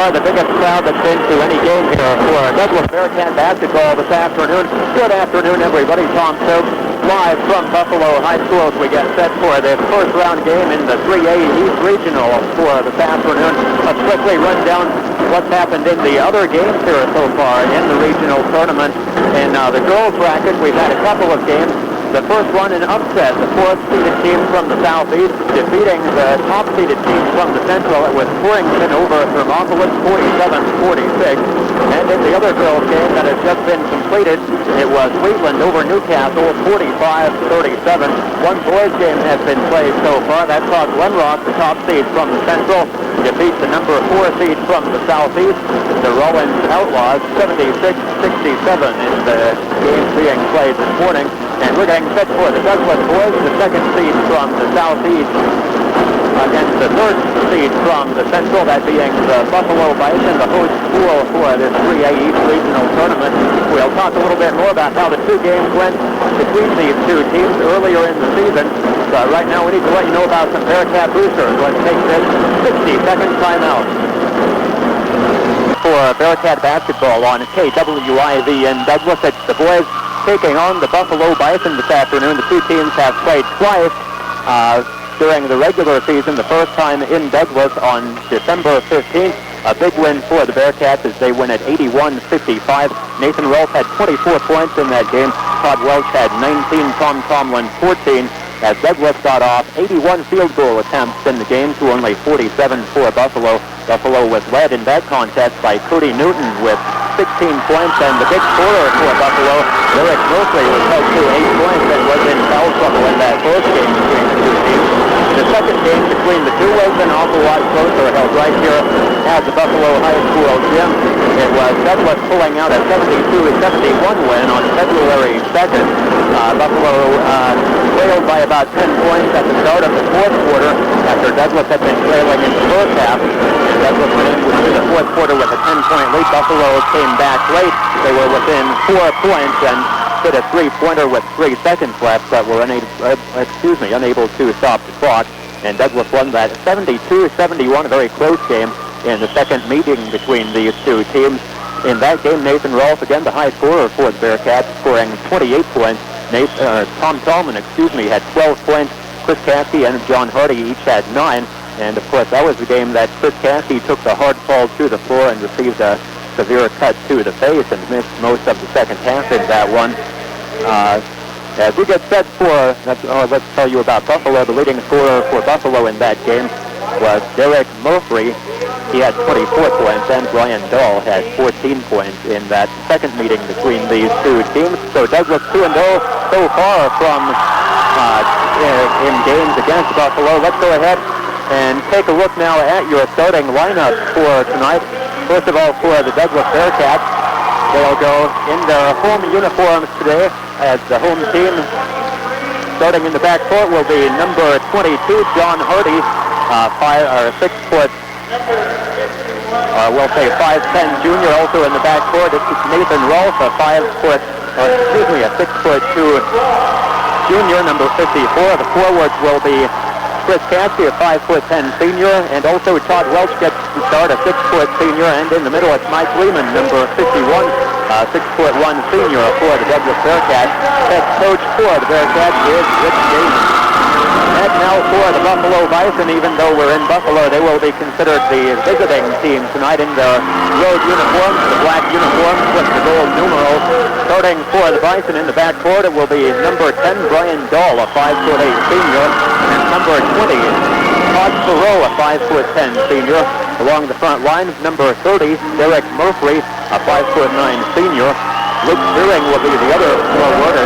far the biggest crowd that's been to any game here for Douglas Bearcat basketball this afternoon. Good afternoon, everybody. Tom Stokes live from Buffalo High School as we get set for this first round game in the 3A East Regional for this afternoon. Let's quickly run down what's happened in the other games here so far in the regional tournament. In the girls bracket, we've had a couple of games. The first one, an upset. The fourth-seeded team from the southeast defeating the top-seeded team from the central. It was Torrington over Thermopolis, 47-46. And in the other girls' game that has just been completed, it was Wheatland over Newcastle, 45-37. One boys' game has been played so far. That saw Glenrock, the top seed from the central, defeat the number 4 seed from the southeast. The Rollins Outlaws, 76-67 is the game being played this morning. And we're getting set for the Douglas boys, the second seed from the southeast against the third seed from the central, that being the Buffalo Bison, the host school for this 3A East Regional Tournament. We'll talk a little bit more about how the two games went between these two teams earlier in the season. But right now we need to let you know about some Bearcat boosters. Let's take this 60-second timeout. For Bearcat basketball on KWIV in Douglas, it's the boys taking on the Buffalo Bison this afternoon. The two teams have played twice during the regular season, the first time in Douglas on December 15th. A big win for the Bearcats as they win at 81-55. Nathan Rolfe had 24 points in that game. Todd Welch had 19, Tom Tomlin 14. As Douglas got off 81 field goal attempts in the game to only 47 for Buffalo. Buffalo was led in that contest by Cody Newton with 16 points, and the big scorer for Buffalo, Eric Murphy, was held to 8 points and was in foul trouble in that first game between the two teams. The second game between the two was an awful lot closer, held right here at the Buffalo High School gym. It was Douglas pulling out a 72-71 win on February 2nd. Buffalo trailed by about 10 points at the start of the fourth quarter after Douglas had been trailing in the first half. And Douglas went into the fourth quarter with a 10-point lead. Buffalo came back late. They were within 4 points and hit a three-pointer with 3 seconds left, but were unable to stop the clock. And Douglas won that 72-71, a very close game in the second meeting between these two teams. In that game, Nathan Rolfe, again the high scorer for the Bearcats, scoring 28 points. Tom Tallman, had 12 points. Chris Caskey and John Hardy each had 9. And, of course, that was the game that Chris Caskey took the hard fall to the floor and received a severe cut to the face and missed most of the second half in that one. As we get set for, let's tell you about Buffalo. The leading scorer for Buffalo in that game was Derek Murphy. He had 24 points, and Brian Dahl had 14 points in that second meeting between these two teams. So Douglas 2-0 so far from in games against Buffalo. Let's go ahead and take a look now at your starting lineup for tonight. First of all, for the Douglas Bearcats, they'll go in their home uniforms today as the home team. Starting in the backcourt will be number 22, John Hardy, 6'5" junior. Also in the backcourt, it's Nathan Rolfe, a 6'2" junior, number 54. The forwards will be Chris Caskey, a 5'10" senior, and also Todd Welch gets to start, a 6' senior, and in the middle it's Mike Lehman, number 51, 6'1" senior for the Douglas Bearcats. Head coach for the Bearcats is Rich Damon. And now for the Buffalo Bison, even though we're in Buffalo, they will be considered the visiting team tonight in their road uniforms, the black uniforms with the gold numerals. Starting for the Bison in the backcourt, it will be number 10, Brian Dahl, a 5'8" senior, and number 20, Todd Thoreau, a 5'10" senior. Along the front line, number 30, Derek Murphy, a 5'9" senior. Luke Spearing will be the other forward,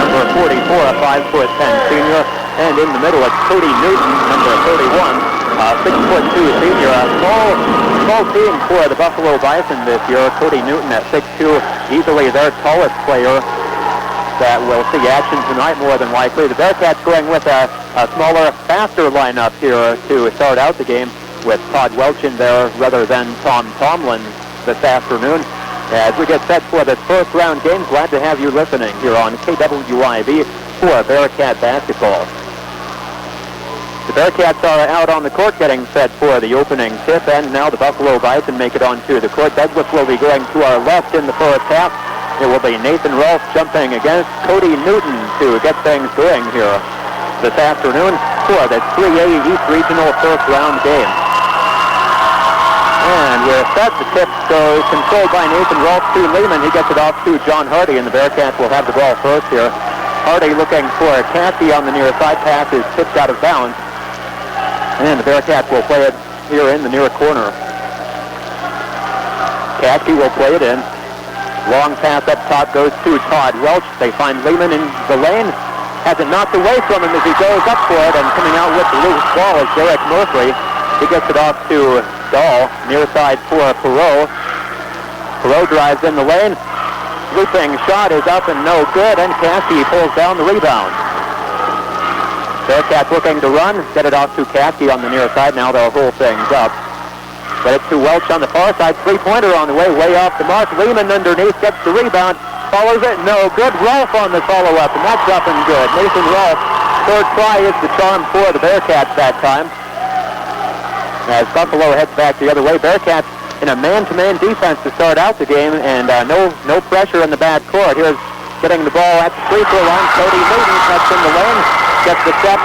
number 44, a 5'10" senior. And in the middle, it's Cody Newton, number 31, 6'2" senior. A small team for the Buffalo Bison this year. Cody Newton at 6'2", easily their tallest player that will see action tonight more than likely. The Bearcats going with a smaller, faster lineup here to start out the game with Todd Welch in there rather than Tom Tomlin this afternoon. As we get set for this first round game, glad to have you listening here on KWIV for Bearcat basketball. The Bearcats are out on the court getting set for the opening tip, and now the Buffalo Bison make it onto the court. Douglas will be going to our left in the first half. It will be Nathan Rolfe jumping against Cody Newton to get things going here this afternoon for the 3A East Regional first round game. And we're set. The tip goes controlled by Nathan Rolfe to Lehman. He gets it off to John Hardy, and the Bearcats will have the ball first here. Hardy looking for Cassie on the near side. Pass is tipped out of bounds. And the Bearcats will play it here in the near corner. Cassie will play it in. Long pass up top goes to Todd Welch. They find Lehman in the lane. Has it knocked away from him as he goes up for it, and coming out with the loose ball is Derek Murphy. He gets it off to Dahl, near side for Perot. Perot drives in the lane. Looping shot is up and no good, and Cassie pulls down the rebound. Bearcats looking to run, get it off to Cassie on the near side. Now they'll hold things up. But it's to Welch on the far side. Three-pointer on the way, way off the mark. Lehman underneath, gets the rebound, follows it, no good. Rolfe on the follow-up, and that's up and good. Nathan Rolfe, third try is the charm for the Bearcats that time. As Buffalo heads back the other way, Bearcats in a man-to-man defense to start out the game, and no pressure in the bad court. Here's getting the ball at the free throw line. Cody Newton cuts in the lane, gets the step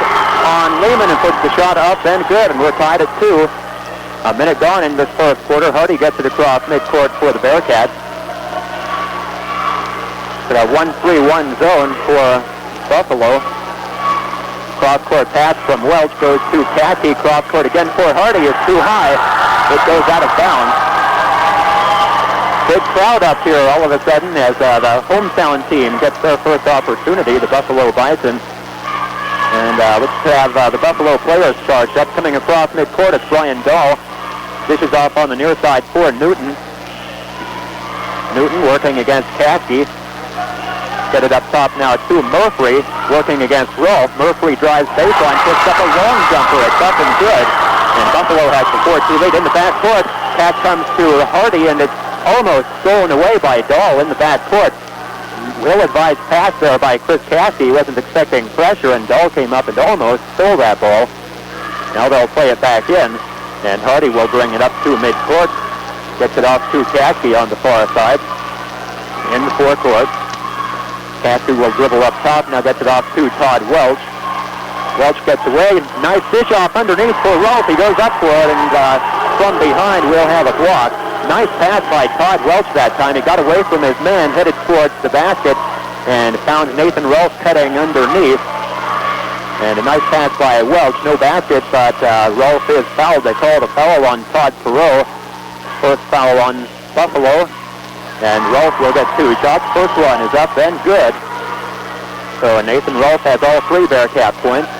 on Lehman and puts the shot up and good, and we're tied at 2. A minute gone in this first quarter. Hardy gets it across midcourt for the Bearcats. It's a 1-3-1 zone for Buffalo. Cross-court pass from Welch goes to Cassie. Cross-court again for Hardy is too high. It goes out of bounds. Big crowd up here all of a sudden as the hometown team gets their first opportunity, the Buffalo Bison. And let's have the Buffalo players charged up. Coming across midcourt, it's Brian Dahl. Dishes off on the near side for Newton. Newton working against Cassie. Get it up top now to Murphy, working against Rolfe. Murphy drives baseline, picks up a long jumper. It's up and good. And Buffalo has the 4-2 lead in the backcourt. Pass comes to Hardy, and it's almost stolen away by Dahl in the backcourt. Ill-advised pass there by Chris Cassie. He wasn't expecting pressure, and Dahl came up and almost stole that ball. Now they'll play it back in, and Hardy will bring it up to midcourt. Gets it off to Cassie on the far side. In the forecourt. Cassie will dribble up top, now gets it off to Todd Welch. Welch gets away, nice dish off underneath for Rolfe. He goes up for it, and from behind we'll have a block. Nice pass by Todd Welch that time. He got away from his man, headed towards the basket, and found Nathan Rolfe cutting underneath. And a nice pass by Welch, no basket, but Rolfe is fouled. They called a foul on Todd Perot. First foul on Buffalo. And Rolfe will get 2 shots. First one is up and good. So Nathan Rolfe has all 3 Bearcat points.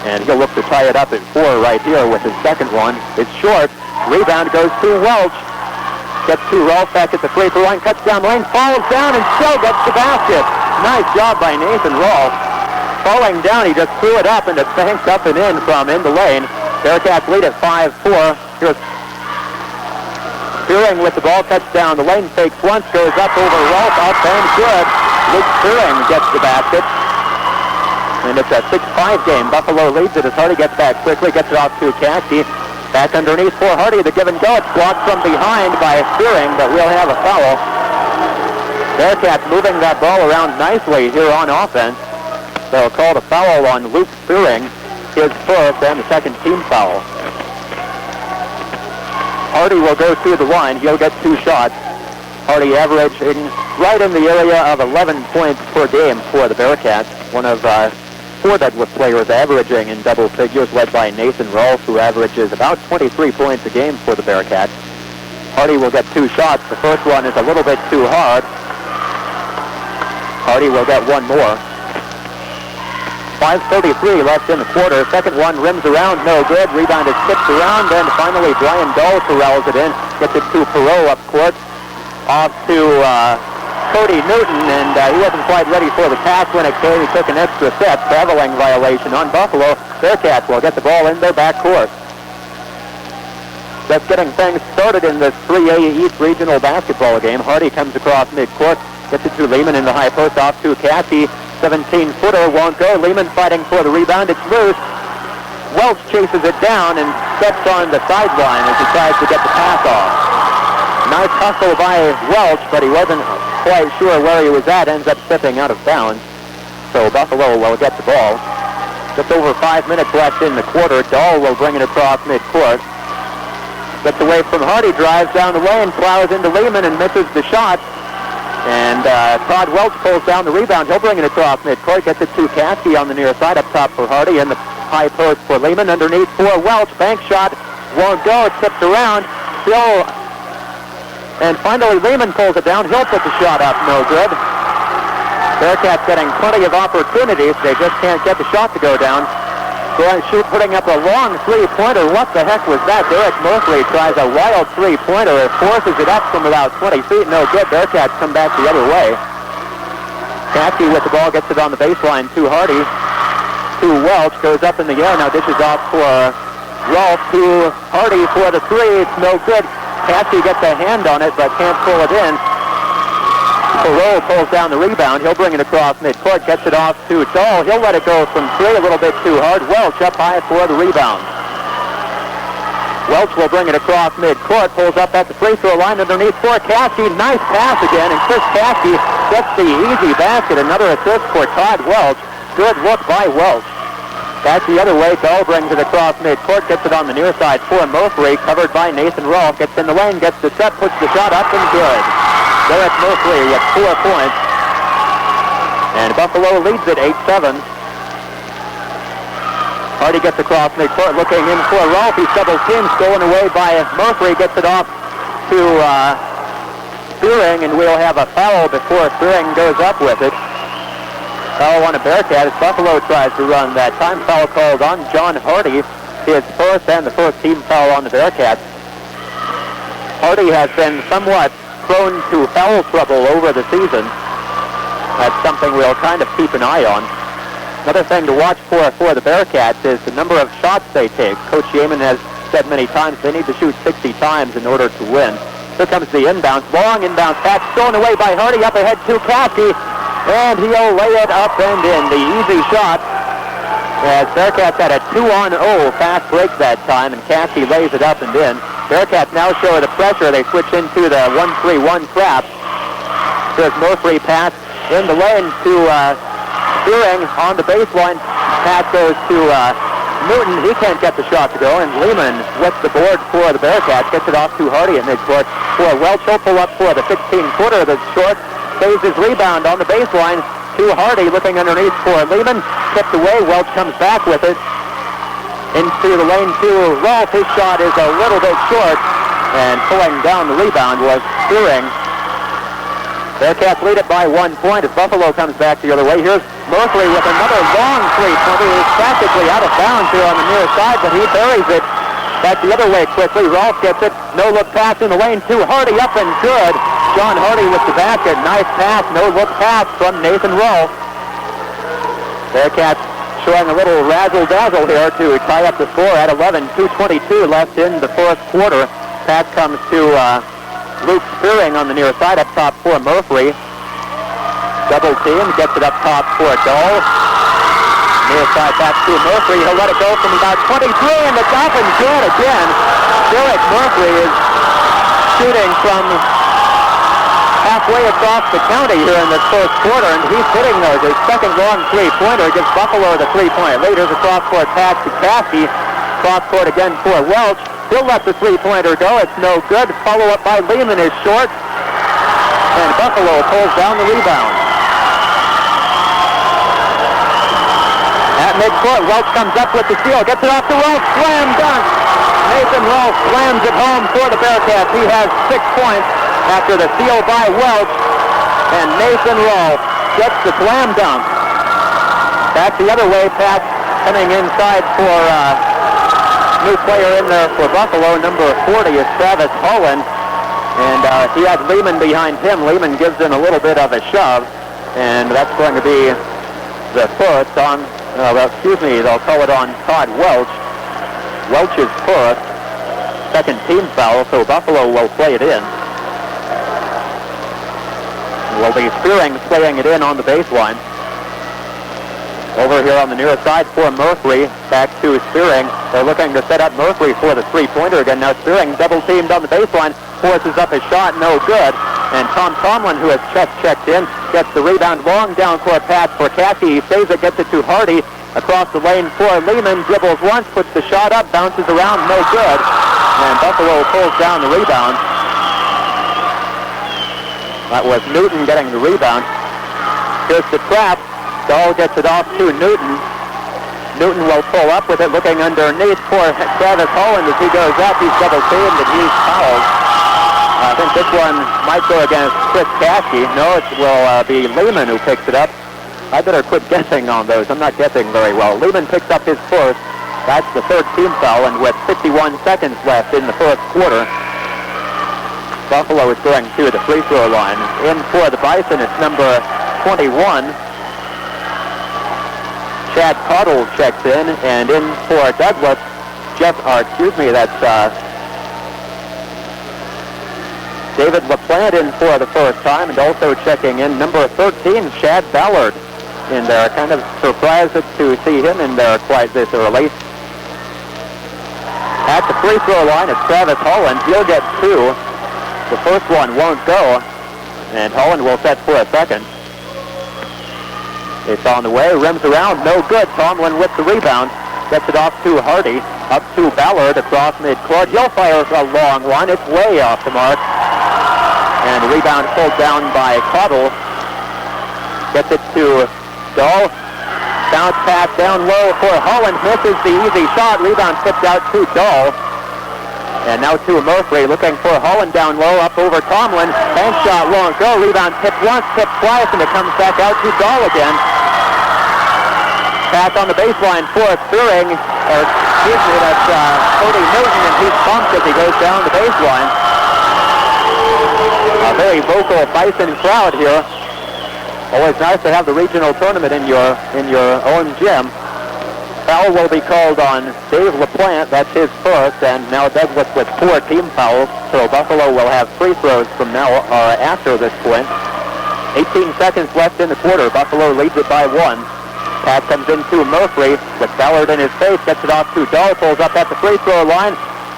And he'll look to tie it up at 4 right here with his second one. It's short. Rebound goes to Welch. Gets to Rolfe back at the free throw line. Cuts down the lane. Falls down and still gets the basket. Nice job by Nathan Rolfe. Falling down, he just threw it up and it banks up and in from in the lane. Bearcats lead at 5-4. Here's Spearing with the ball, cuts down the lane, fakes once, goes up over Rolfe, up and good. Luke Spearing gets the basket. And it's a 6-5 game. Buffalo leads it as Hardy gets back quickly, gets it off to Cassie. Back underneath for Hardy, the give and go. It's blocked from behind by Spearing, but we'll have a foul. Bearcats moving that ball around nicely here on offense. They'll call a foul on Luke Spearing, his first and the second team foul. Hardy will go to the line. He'll get 2 shots. Hardy averaging right in the area of 11 points per game for the Bearcats. One of 4 Douglas players averaging in double figures, led by Nathan Rolfe, who averages about 23 points a game for the Bearcats. Hardy will get 2 shots. The first one is a little bit too hard. Hardy will get 1 more. 5:33 left in the quarter. Second one rims around, no good. Rebound is tipped around, and finally Brian Dahl corrals it in. Gets it to Perot up court. Off to Cody Newton, and he wasn't quite ready for the pass when it came. He took an extra step. Traveling violation on Buffalo. Bearcats will get the ball in their back court. Just getting things started in this 3A East Regional basketball game. Hardy comes across midcourt. Gets it to Lehman in the high post, off to Cassie. 17-footer won't go. Lehman fighting for the rebound. It's loose. Welch chases it down and steps on the sideline as he tries to get the pass off. Nice hustle by Welch, but he wasn't quite sure where he was at. Ends up stepping out of bounds. So Buffalo will get the ball. Just over 5 minutes left in the quarter. Dahl will bring it across midcourt. Gets away from Hardy, drives down the lane, plows into Lehman and misses the shot. And Todd Welch pulls down the rebound. He'll bring it across midcourt. Gets it to Caskey on the near side, up top for Hardy, and the high post for Lehman. Underneath for Welch. Bank shot won't go. It tips around. Still. And finally Lehman pulls it down. He'll put the shot up. No good. Bearcats getting plenty of opportunities. They just can't get the shot to go down. Putting up a long three-pointer. What the heck was that? Derek Mosley tries a wild three-pointer. Forces it up from about 20 feet. No good. Bearcats come back the other way. Caskey with the ball gets it on the baseline to Hardy. To Welch. Goes up in the air. Now dishes off for Rolfe. To Hardy for the three. It's no good. Caskey gets a hand on it but can't pull it in. Perot pulls down the rebound. He'll bring it across midcourt. Gets it off to Dahl. He'll let it go from three a little bit too hard. Welch up high for the rebound. Welch will bring it across midcourt. Pulls up at the free throw line underneath for Caskey. Nice pass again. And Chris Caskey gets the easy basket. Another assist for Todd Welch. Good look by Welch. Back the other way. Dahl brings it across midcourt. Gets it on the near side for Mosley. Covered by Nathan Rolfe. Gets in the lane. Gets the set. Puts the shot up and good. Derek Mosley with 4 points. And Buffalo leads it 8-7. Hardy gets across midcourt, looking in for Rolfe. He's double teamed, stolen away by Mosley. Gets it off to Spearing, and we'll have a foul before Spearing goes up with it. Foul on a Bearcat as Buffalo tries to run that time. Foul called on John Hardy, his first and the first team foul on the Bearcats. Hardy has been somewhat prone to foul trouble over the season. That's something we'll kind of keep an eye on. Another thing to watch for the Bearcats is the number of shots they take. Coach Yeaman has said many times they need to shoot 60 times in order to win. Here comes the inbound. Long inbound pass thrown away by Hardy up ahead to Caskey. And he'll lay it up and in. The easy shot. As Bearcats had a 2-on-0 fast break that time, and Caskey lays it up and in. Bearcats now show the pressure. They switch into the 1-3-1 trap. There's Murphy pass in the lane to Spearing on the baseline. Pass goes to Newton. He can't get the shot to go, and Lehman with the board for the Bearcats. Gets it off to Hardy at midcourt. For Welch, he'll pull up for the 16-footer that's short. Saves his rebound on the baseline to Hardy, looking underneath for Lehman. Tipped away. Welch comes back with it. Into the lane to Rolfe. His shot is a little bit short, and pulling down the rebound was Spearing. Bearcats lead it by 1 point as Buffalo comes back the other way. Here's Mosley with another long three-pointer. He's practically out of bounds here on the near side, but he buries it back the other way quickly. Rolfe gets it. No-look pass in the lane to Hardy, up and good. John Hardy with the basket. Nice pass, no-look pass from Nathan Rolfe. Bearcats showing a little razzle-dazzle here to tie up the score at 11. 2:22 left in the first quarter. Pass comes to Luke Spearing on the near side, up top for Murphy. Double team, gets it up top for Dahl. Near side back to Murphy. He'll let it go from about 23, and it's up and good again. Derek Murphy is shooting from halfway across the county here in this first quarter, and he's hitting those. His second long three-pointer gives Buffalo the three-point lead. Here's a cross-court pass to Caskey. Cross-court again for Welch. He'll let the three-pointer go. It's no good. Follow-up by Lehman is short, and Buffalo pulls down the rebound. At midcourt, Welch comes up with the steal. Gets it off to Rolfe. Slam dunk. Nathan Rolfe slams it home for the Bearcats. He has 6 points after the steal by Welch, and Nathan Rolfe gets the slam dunk. Back the other way, pass coming inside for new player in there for Buffalo. Number 40 is Travis Holland, and he has Lehman behind him. Lehman gives him a little bit of a shove, and that's going to be the first on, they'll call it on Todd Welch. Welch's first, second team foul, so Buffalo will play it in. Will be Spearing playing it in on the baseline. Over here on the near side for Murphy, back to Spearing. They're looking to set up Murphy for the three-pointer again. Now Spearing double-teamed on the baseline, forces up his shot, no good. And Tom Tomlin, who has just checked in, gets the rebound, long down-court pass for Cassie. He saves it, gets it to Hardy. Across the lane for Lehman, dribbles once, puts the shot up, bounces around, no good. And Buffalo pulls down the rebound. That was Newton getting the rebound. Here's the trap. Dahl gets it off to Newton. Newton will pull up with it, looking underneath for Travis Holland as he goes up. He's double-teamed and he's fouled. I think this one might go against Chris Cassie. No, it will be Lehman who picks it up. I better quit guessing on those. I'm not guessing very well. Lehman picks up his first. That's the third team foul, and with 51 seconds left in the first quarter, Buffalo is going to the free throw line. In for the Bison, it's number 21. Chad Cottle checks in, and in for Douglas, David LaPlante in for the first time, and also checking in, number 13, Chad Ballard in there. Kind of surprised to see him in there quite this early. At the free throw line, it's Travis Holland. He'll get two. The first one won't go, and Holland will set for a second. It's on the way, rims around, no good. Tomlin with the rebound, gets it off to Hardy, up to Ballard across midcourt. He'll fire a long one, it's way off the mark. And the rebound pulled down by Cottle. Gets it to Dahl. Bounce pass down low for Holland, misses the easy shot. Rebound tipped out to Dahl. And now to Murphy, looking for Holland down low, up over Tomlin. Bank shot won't go. Rebound tipped once, tipped twice, and it comes back out to Dahl again. Pass on the baseline for Spearing. That's Cody Newton, and he's bumped as he goes down the baseline. A very vocal Bison crowd here. Always nice to have the regional tournament in your own gym. Foul will be called on Dave LaPlante. That's his first, and now Douglas with 4 team fouls. So Buffalo will have free throws from now after this point. 18 seconds left in the quarter. Buffalo leads it by 1. Pass comes into Murphy with Ballard in his face. Gets it off to Dahl. Pulls up at the free throw line.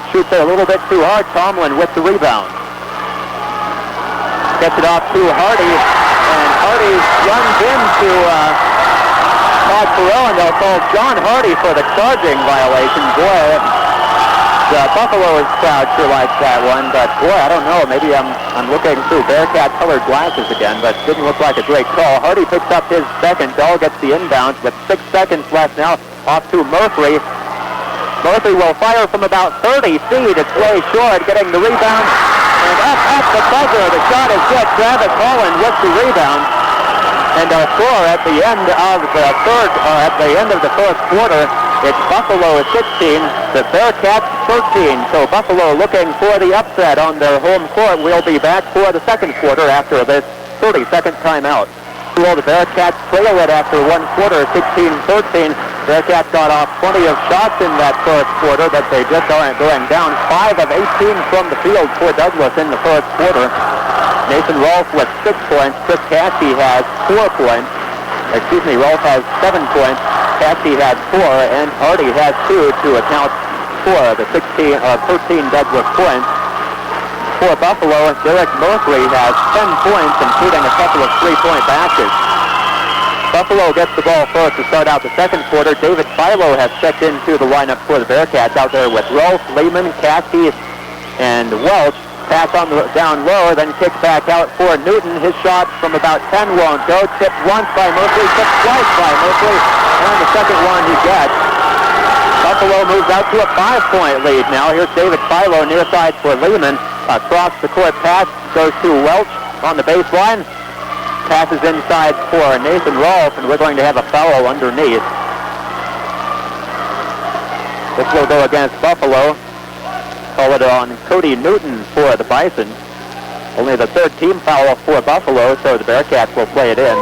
Shoots it a little bit too hard. Tomlin with the rebound. Gets it off to Hardy. And Hardy runs into Todd Perot, and they'll call John Hardy for the charging violation. Boy, the Buffalo crowd sure likes that one, but boy, I don't know. Maybe I'm looking through Bearcat-colored glasses again, but didn't look like a great call. Hardy picks up his second. Dahl gets the inbound with 6 seconds left now. Off to Murphy. Murphy will fire from about 30 feet. It's way short, getting the rebound. And up at the buzzer, the shot is good. Travis Holland with the rebound. And our score at the end of the first quarter, it's Buffalo 16, the Bearcats 13. So Buffalo looking for the upset on their home court. We'll be back for the second quarter after this 30-second timeout. Well, the Bearcats trail it after one quarter, 16-13. Bearcats got off plenty of shots in that first quarter, but they just aren't going down. 5 of 18 from the field for Douglas in the first quarter. Nathan Rolfe with 6 points. Chris Cassie has 4 points. Rolfe has 7 points. Cassie has 4, and Hardy has 2 to account for the 13 Douglas points. For Buffalo, Derek Murphy has 10 points, including a couple of 3-point baskets. Buffalo gets the ball first to start out the second quarter. David Philo has checked into the lineup for the Bearcats out there with Rolfe, Lehman, Cassie, and Welch. Pass on the down low, then kick back out for Newton. His shot from about 10 won't go. Tipped once by Murphy, tipped twice by Murphy, and the second one he gets. Buffalo moves out to a 5-point lead now. Here's David Philo near side for Lehman. Across the court pass goes to Welch on the baseline. Passes inside for Nathan Rolfe, and we're going to have a foul underneath. This will go against Buffalo. Call it on Cody Newton for the Bison. Only the third team foul for Buffalo, so the Bearcats will play it in.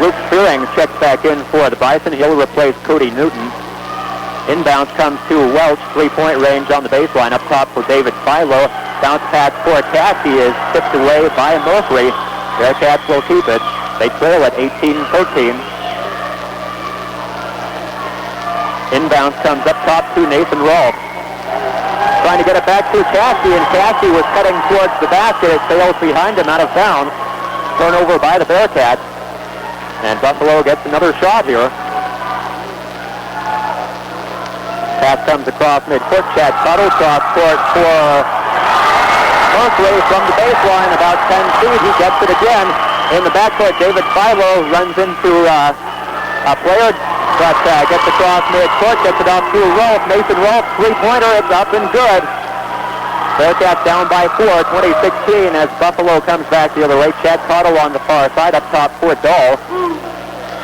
Luke Spearing checks back in for the Bison. He'll replace Cody Newton. Inbounds comes to Welch, 3-point range on the baseline. Up top for David Philo. Bounce pass for Cassie is tipped away by Murphy. Bearcats will keep it. They trail at 18-13. Inbounds comes up top to Nathan Rolfe. Trying to get it back to Cassie, and Cassie was cutting towards the basket. It sails behind him out of bounds. Turnover by the Bearcats. And Buffalo gets another shot here. Pass comes across midcourt. Chad Cottle cross court for Merkley from the baseline, about 10 feet. He gets it again. In the backcourt, David Philo runs into a player, but gets across midcourt, gets it off to Rolfe. Nathan Rolfe, three-pointer, it's up and good. Bearcats down by 4, 20-16, as Buffalo comes back the other way. Chad Cottle on the far side, up top for Dahl.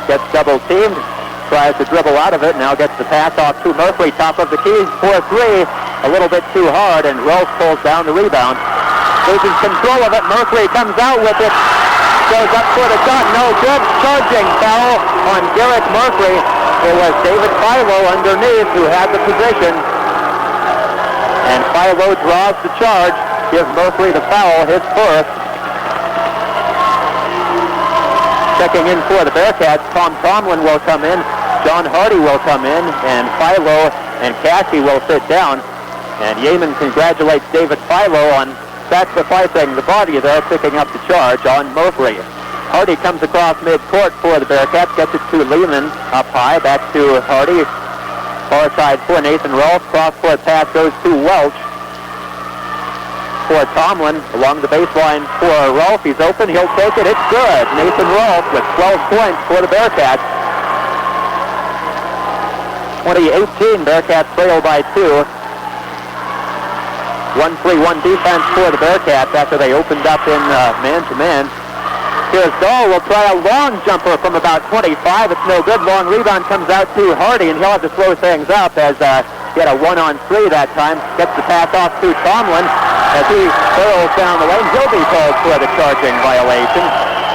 Gets double-teamed, tries to dribble out of it, now gets the pass off to Merkley, top of the key for three. A little bit too hard, and Rolfe pulls down the rebound. Loses control of it. Merkley comes out with it. Goes up for the shot. No good. Charging foul on Garrett Merkley. It was David Philo underneath who had the position. And Philo draws the charge. Gives Merkley the foul, his first. Checking in for the Bearcats, Tom Tomlin will come in. John Hardy will come in. And Philo and Cassie will sit down. And Yeaman congratulates David Philo on sacrificing the body there, picking up the charge on Merkley. Hardy comes across midcourt for the Bearcats, gets it to Lehman, up high, back to Hardy. Far side for Nathan Rolfe, cross-court pass goes to Welch. For Tomlin, along the baseline for Rolfe, he's open, he'll take it, it's good. Nathan Rolfe with 12 points for the Bearcats. 2018, Bearcats trail by 2. 1-3-1 defense for the Bearcats after they opened up in man-to-man. Here's Dahl, will try a long jumper from about 25. It's no good. Long rebound comes out to Hardy, and he'll have to slow things up as he had a 1-on-3 that time. Gets the pass off to Tomlin as he barrels down the lane. He'll be called for the charging violation.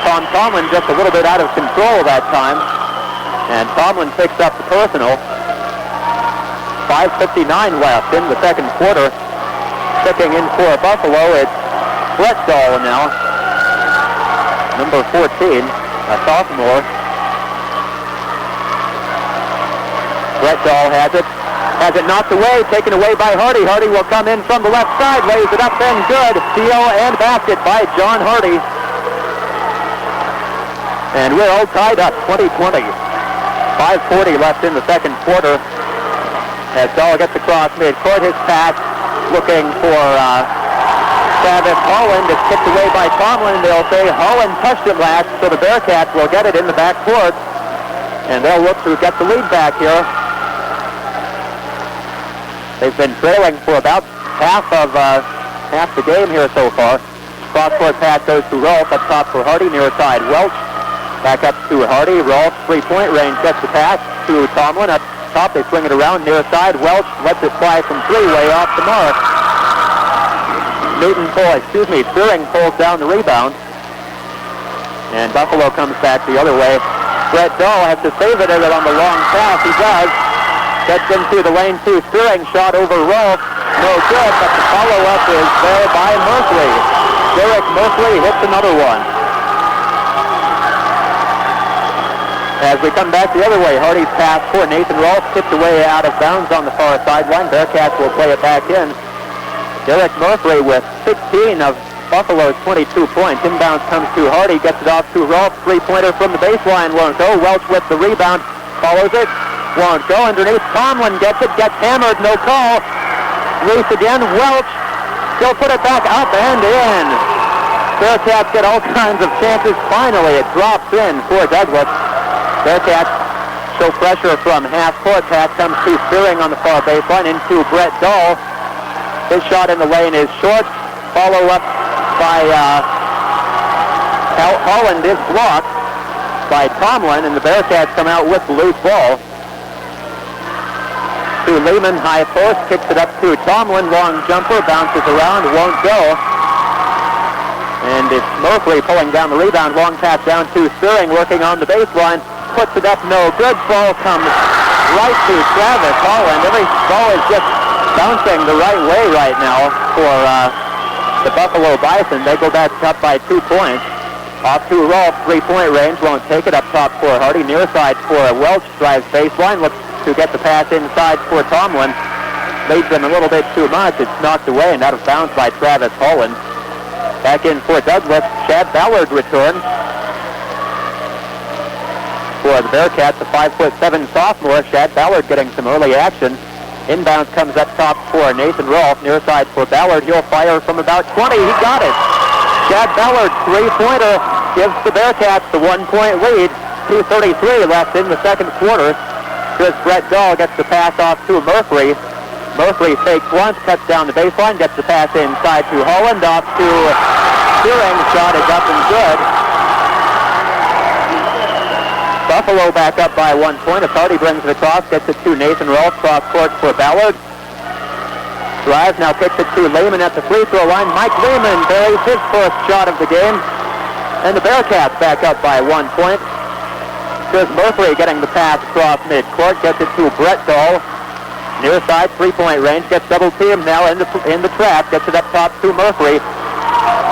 Tom Tomlin just a little bit out of control that time, and Tomlin picks up the personal. 5:59 left in the second quarter. Checking in for Buffalo, it's Brett Dahl now, number 14, a sophomore. Brett Dahl has it knocked away, taken away by Hardy. Hardy will come in from the left side, lays it up and good. Steal and basket by John Hardy. And we're all tied up, 20-20. 5:40 left in the second quarter. As Dahl gets across midcourt, his pass looking for Travis Holland. It's kicked away by Tomlin. They'll say Holland touched it last, so the Bearcats will get it in the backcourt. And they'll look to get the lead back here. They've been trailing for about half the game here so far. Cross-court pass goes to Rolfe, up top for Hardy, near side Welch. Back up to Hardy. Rolfe, three-point range, gets the pass to Tomlin. Up top, they swing it around near side. Welch lets it fly from three, way off the mark. Spearing pulls down the rebound. And Buffalo comes back the other way. Brett Dahl has to save it on the long pass. He does. Gets into the lane to Spearing. Shot over Rolfe. No good, but the follow-up is there by Merkley. Derek Merkley hits another one. As we come back the other way, Hardy's pass for Nathan Rolfe tipped away out of bounds on the far sideline. Bearcats will play it back in. Derek Merkley with 16 of Buffalo's 22 points. Inbounds comes to Hardy, gets it off to Rolfe. Three-pointer from the baseline won't go. Welch with the rebound, follows it, won't go. Underneath, Tomlin gets it, gets hammered, no call. Loose again, Welch, still put it back up and in. Bearcats get all kinds of chances. Finally, it drops in for Douglas. Bearcats show pressure from half court. Pass comes to Spearing on the far baseline into Brett Dahl. His shot in the lane is short. Follow up by Holland is blocked by Tomlin, and the Bearcats come out with the loose ball. To Lehman, high post, kicks it up to Tomlin. Long jumper, bounces around, won't go. And it's Merkley pulling down the rebound. Long pass down to Spearing, working on the baseline. Puts it up, no good. Ball comes right to Travis Holland. Every ball is just bouncing the right way right now for the Buffalo Bison. They go back up by 2 points. Off to Rolfe, three-point range, won't take it up top for Hardy. Near side for Welch, drives baseline, looks to get the pass inside for Tomlin. Leads him a little bit too much. It's knocked away and out of bounds by Travis Holland. Back in for Douglas. Chad Ballard returns for the Bearcats, a 5'7" sophomore. Chad Ballard getting some early action. Inbounds comes up top for Nathan Rolfe. Near side for Ballard. He'll fire from about 20. He got it. Chad Ballard, three-pointer, gives the Bearcats the 1-point lead. 2:33 left in the second quarter. Chris Brett Dahl gets the pass off to Murphy. Murphy fakes once, cuts down the baseline, gets the pass inside to Holland, off to Spearing. Shot is up and good. Buffalo back up by 1 point. As Hardy brings it across, gets it to Nathan Rolfe, cross court for Ballard. Drives, now kicks it to Lehman at the free throw line. Mike Lehman buries his first shot of the game. And the Bearcats back up by 1 point. Chris Murphy getting the pass across midcourt, gets it to Brett Dahl. Near side, three-point range, gets double teamed now in the trap, gets it up top to Murphy.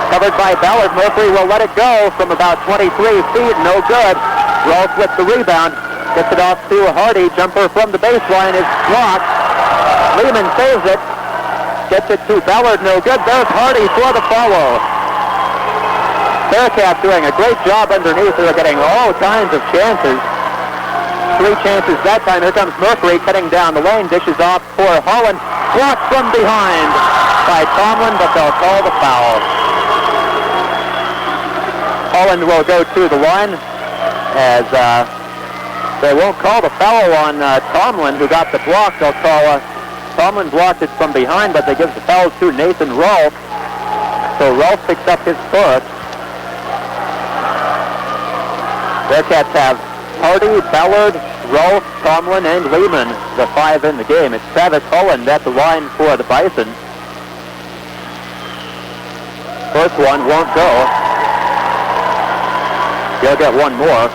Covered by Ballard. Murphy will let it go from about 23 feet, no good. Rolfe with the rebound, gets it off to Hardy. Jumper from the baseline is blocked. Lehman saves it, gets it to Ballard, no good. There's Hardy for the follow. Bearcats doing a great job underneath. They're getting all kinds of chances. 3 chances that time. Here comes Murphy cutting down the lane, dishes off for Holland. Blocked from behind by Tomlin, but they'll call the foul. Holland will go to the line as they won't call the foul on Tomlin, who got the block. They'll call Tomlin blocked it from behind, but they give the foul to Nathan Rolfe. So Rolfe picks up his first. Bearcats have Hardy, Ballard, Rolfe, Tomlin, and Lehman, the 5 in the game. It's Travis Holland at the line for the Bison. First one won't go. He'll get one more.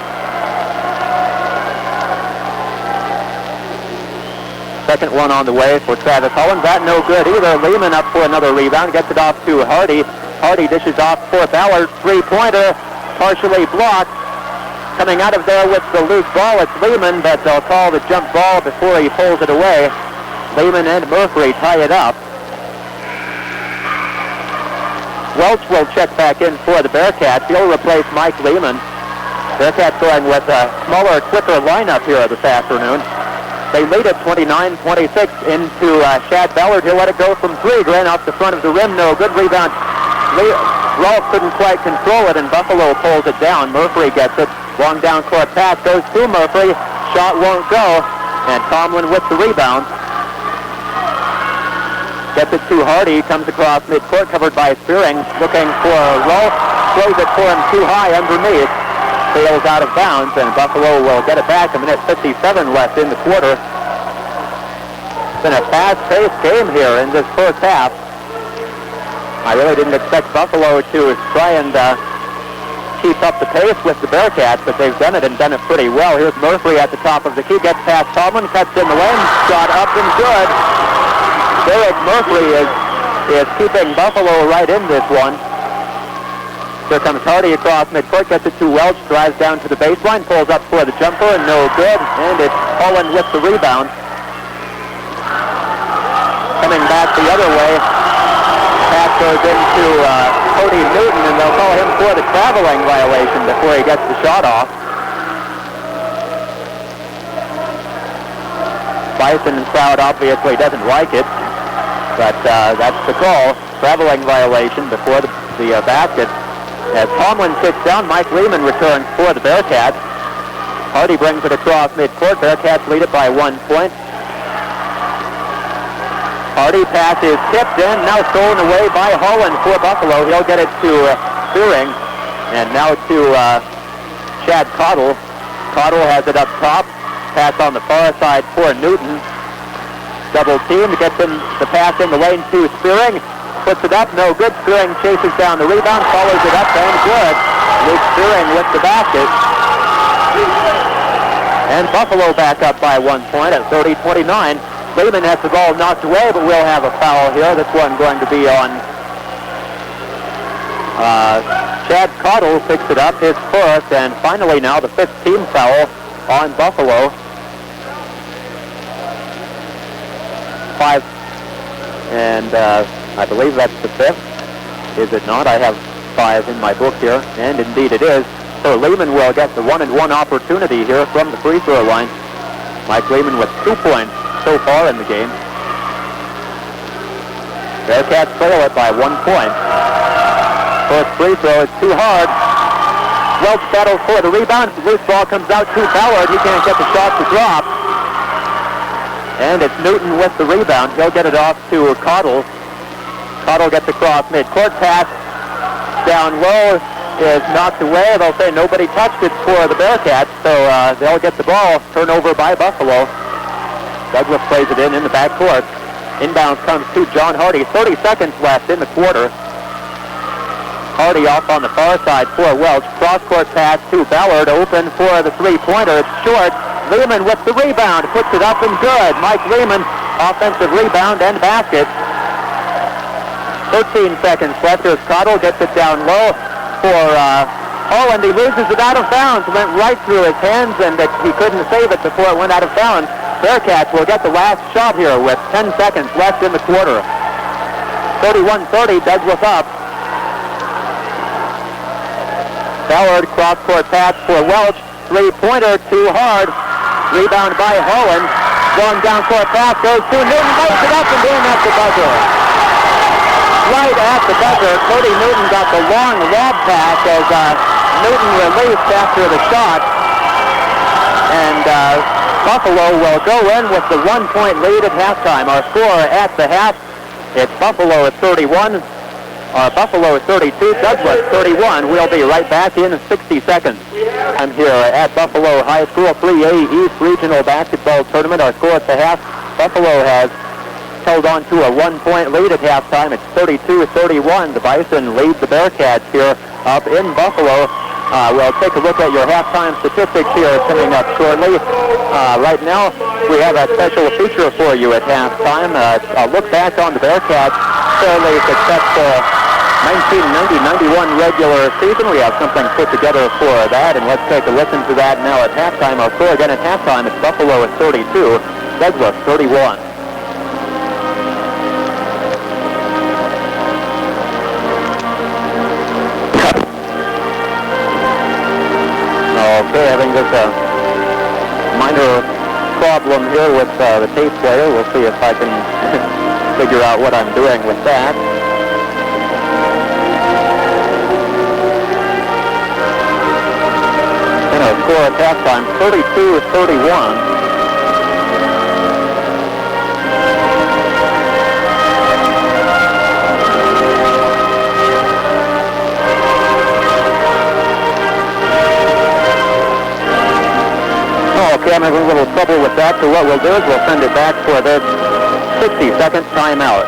Second one on the way for Travis Holland. That no good either. Lehman up for another rebound. Gets it off to Hardy. Hardy dishes off for Ballard. Three-pointer, partially blocked. Coming out of there with the loose ball, it's Lehman, but they'll call the jump ball before he pulls it away. Lehman and Murphy tie it up. Welch will check back in for the Bearcats. He'll replace Mike Lehman. Bearcats going with a smaller, quicker lineup here this afternoon. They lead at 29-26 into Chad Ballard. He'll let it go from 3. Glenn off the front of the rim. No good rebound. Rolfe couldn't quite control it, and Buffalo pulls it down. Murphy gets it. Long down court pass goes to Murphy. Shot won't go, and Tomlin with the rebound. Gets it to Hardy. Comes across midcourt, covered by Spearing. Looking for Rolfe. Throws it for him too high underneath. Sails out of bounds, and Buffalo will get it back. A minute 57 left in the quarter. It's been a fast-paced game here in this first half. I really didn't expect Buffalo to try and keep up the pace with the Bearcats, but they've done it and done it pretty well. Here's Murphy at the top of the key, gets past Tomlin, cuts in the lane, shot up and good. Derek Murphy is keeping Buffalo right in this one. Here comes Hardy across midcourt, gets it to Welch, drives down to the baseline, pulls up for the jumper, and no good, and it's Holland with the rebound. Coming back the other way, pass goes into Cody Newton, and they'll call him for the traveling violation before he gets the shot off. Bison crowd obviously doesn't like it, but that's the call. Traveling violation before the basket. As Tomlin sits down, Mike Lehman returns for the Bearcats. Hardy brings it across midcourt. Bearcats lead it by 1 point. Hardy pass is tipped in, now stolen away by Holland for Buffalo. He'll get it to Spearing, and now to Chad Cottle. Cottle has it up top. Pass on the far side for Newton. Double team, gets him the pass in the lane to Spearing. Puts it up, no good. Spearing chases down the rebound, follows it up, and good. Luke Spearing with the basket. And Buffalo back up by 1 point at 30-29. Lehman has the ball knocked away, but we'll have a foul here. This one going to be on Chad Cottle picks it up, his first, and finally now the 5th team foul on Buffalo. 5, and I believe that's the 5th. Is it not? I have 5 in my book here, and indeed it is. So Lehman will get the 1-and-1 opportunity here from the free throw line. Mike Lehman with 2 points so far in the game. Bearcats trail it by 1 point. First free throw is too hard. Welch battles for the rebound. The loose ball comes out to Ballard. He can't get the shot to drop. And it's Newton with the rebound. He'll get it off to Cottle. Cottle gets across mid-court pass. Down low is knocked away. They'll say nobody touched it for the Bearcats, so they'll get the ball. Turnover by Buffalo. Douglas plays it in the backcourt. Inbounds comes to John Hardy. 30 seconds left in the quarter. Hardy off on the far side for Welch. Cross-court pass to Ballard. Open for the three-pointer. It's short. Lehman with the rebound. Puts it up and good. Mike Lehman, offensive rebound and basket. 13 seconds left. Here's Cottle. Gets it down low for Holland. He loses it out of bounds. Went right through his hands, and he couldn't save it before it went out of bounds. Bearcats will get the last shot here with 10 seconds left in the quarter. 31-30, Douglas up. Ballard, cross-court pass for Welch. Three-pointer, too hard. Rebound by Holland. Long down-court pass goes to Newton. Lays it up and in at the buzzer. Right at the buzzer, Cody Newton got the long lob pass as Newton released after the shot. And Buffalo will go in with the 1-point lead at halftime. Our score at the half, it's Buffalo at 31. Buffalo is 32, Douglas 31. We'll be right back in 60 seconds. I'm here at Buffalo High School 3A East Regional Basketball Tournament. Our score at the half, Buffalo has held on to a 1-point lead at halftime. It's 32-31. The Bison lead the Bearcats here up in Buffalo. We'll take a look at your halftime statistics here coming up shortly. Right now, we have a special feature for you at halftime. A look back on the Bearcats' fairly successful 1990-91 regular season. We have something put together for that, and let's take a listen to that now at halftime. Our score again at halftime, it's Buffalo at 32, Douglas 31. Okay, having just a minor problem here with the tape player. We'll see if I can figure out what I'm doing with that. And our score at halftime, 32-31. Okay, I'm having a little trouble with that, so what we'll do is we'll send it back for this 60-second timeout.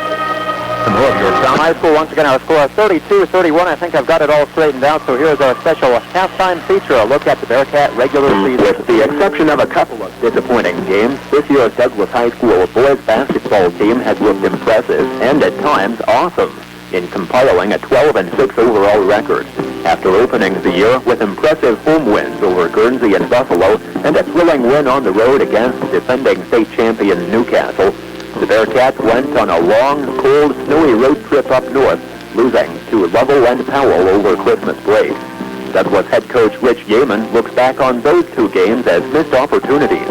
More of your high school, once again, our score 32-31. I think I've got it all straightened out, so here's our special halftime feature, a look at the Bearcat regular season. With the exception of a couple of disappointing games, this year's Douglas High School boys basketball team has looked impressive and at times awesome in compiling a 12-6 overall record. After opening the year with impressive home wins over Guernsey and Buffalo and a thrilling win on the road against defending state champion Newcastle, the Bearcats went on a long, cold, snowy road trip up north, losing to Lovell and Powell over Christmas break. Douglas head coach Rich Yeaman looks back on those two games as missed opportunities.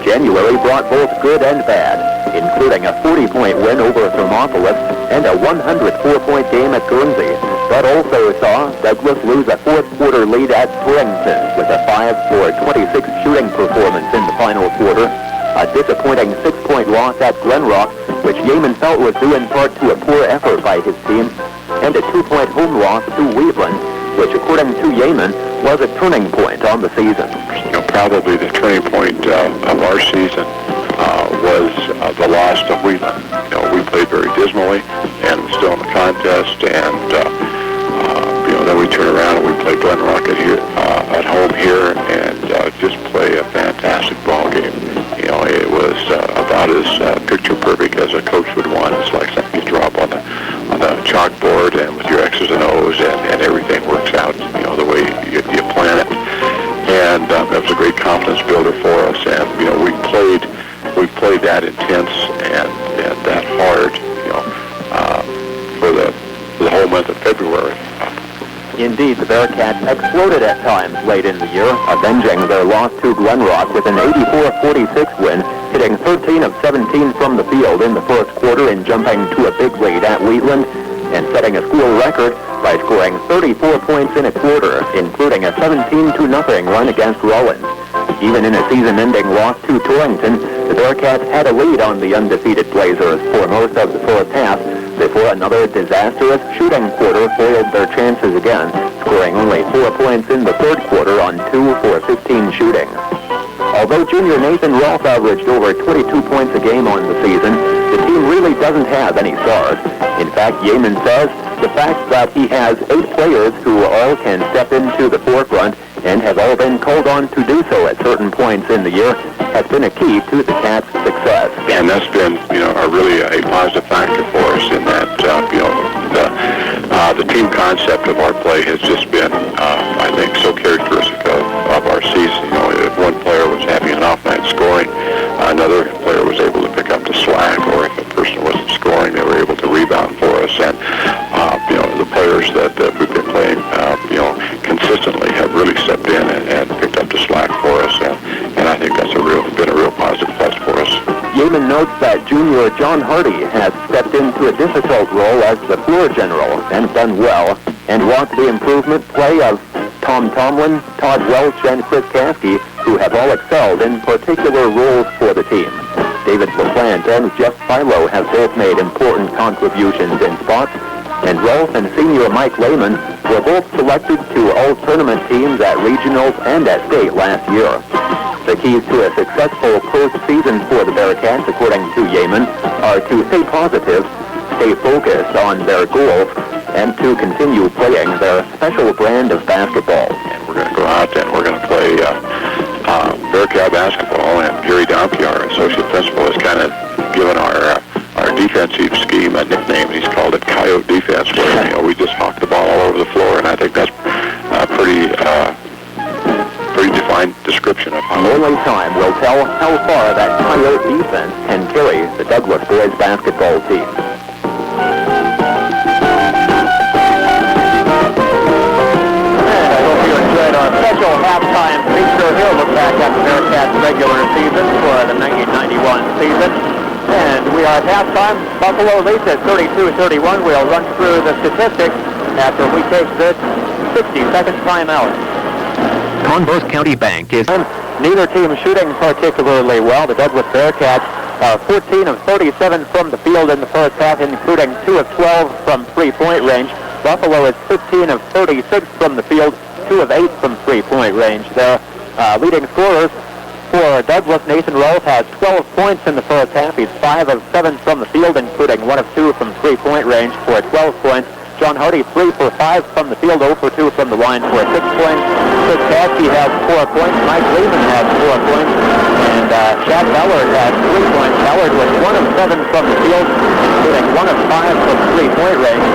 January brought both good and bad, including a 40-point win over Thermopolis and a 104-point game at Guernsey, but also saw Douglas lose a fourth-quarter lead at Torrington with a 5-for-26 shooting performance in the final quarter, a disappointing 6-point loss at Glenrock, which Yeaman felt was due in part to a poor effort by his team, and a 2-point home loss to Wheatland, which, according to Yeaman, was a turning point on the season. Probably the turning point of our season was the loss to Wheatland. We played very dismally and still in the contest, and then we turn around and we play Glenrock at home here and just play a fantastic ball game. It was about as picture perfect as a coach would want. It's like something you draw up on the chalkboard and with your X's and O's and everything worked played that intense and that hard, for the whole month of February. Indeed, the Bearcats exploded at times late in the year, avenging their loss to Glenrock with an 84-46 win, hitting 13 of 17 from the field in the first quarter and jumping to a big lead at Wheatland, and setting a school record by scoring 34 points in a quarter, including a 17-0 run against Rollins. Even in a season-ending loss to Torrington, the Bearcats had a lead on the undefeated Blazers for most of the first half, before another disastrous shooting quarter foiled their chances again, scoring only 4 points in the third quarter on 2 for 15 shooting. Although junior Nathan Rolfe averaged over 22 points a game on the season, the team really doesn't have any stars. In fact, Yeaman says the fact that he has 8 players who all can step into the forefront and have all been called on to do so at certain points in the year has been a key to the Cats' success. And that's been, really a positive factor for us in that, the team concept of our play has just been, I think, so characteristic of our season. If one player was having an off night scoring, another player was able to pick up the slack, or if a person wasn't scoring, they were able to rebound for us. And, the players that we've been playing, consistently have really stepped in and picked up the slack for us. And I think that's been a real positive plus for us. Yeaman notes that junior John Hardy has stepped into a difficult role as the floor general and done well, and wants the improvement play of Tom Tomlin, Todd Welch, and Chris Caskey, who have all excelled in particular roles for the team. David LaPlante and Jeff Philo have both made important contributions in spots, and Rolfe and senior Mike Lehman were both selected to all-tournament teams at regionals and at state last year. The keys to a successful postseason for the Bearcats, according to Yeaman, are to stay positive, stay focused on their goals, and to continue playing their special brand of basketball. And we're going to go out and we're going to play Bearcat basketball, and Gary Domke, our associate principal, has kind of given our defensive scheme a nickname. He's called it Coyote Defense, where we just hawk the ball all over the floor, and I think that's pretty defined description of how. Only time will tell how far that Coyote defense can carry the Douglas boys basketball team. Special halftime feature here. Look back at the Bearcats regular season for the 1991 season. And we are at halftime. Buffalo leads at 32-31. We'll run through the statistics after we take this 60-second timeout. Converse County Bank is... Neither team shooting particularly well. The Douglas Bearcats are 14 of 37 from the field in the first half, including 2 of 12 from three-point range. Buffalo is 15 of 36 from the field, 2 of 8 from three-point range. Their leading scorers for Douglas, Nathan Rolfe, has 12 points in the first half. He's 5 of 7 from the field, including 1 of 2 from three-point range for 12 points. John Hardy, 3 for 5 from the field, 0 for 2 from the line for 6 points. Chris Caskey has 4 points. Mike Lehman has 4 points. And Chad Ballard has 3 points. Ballard was 1 of 7 from the field, including 1 of 5 from three-point range.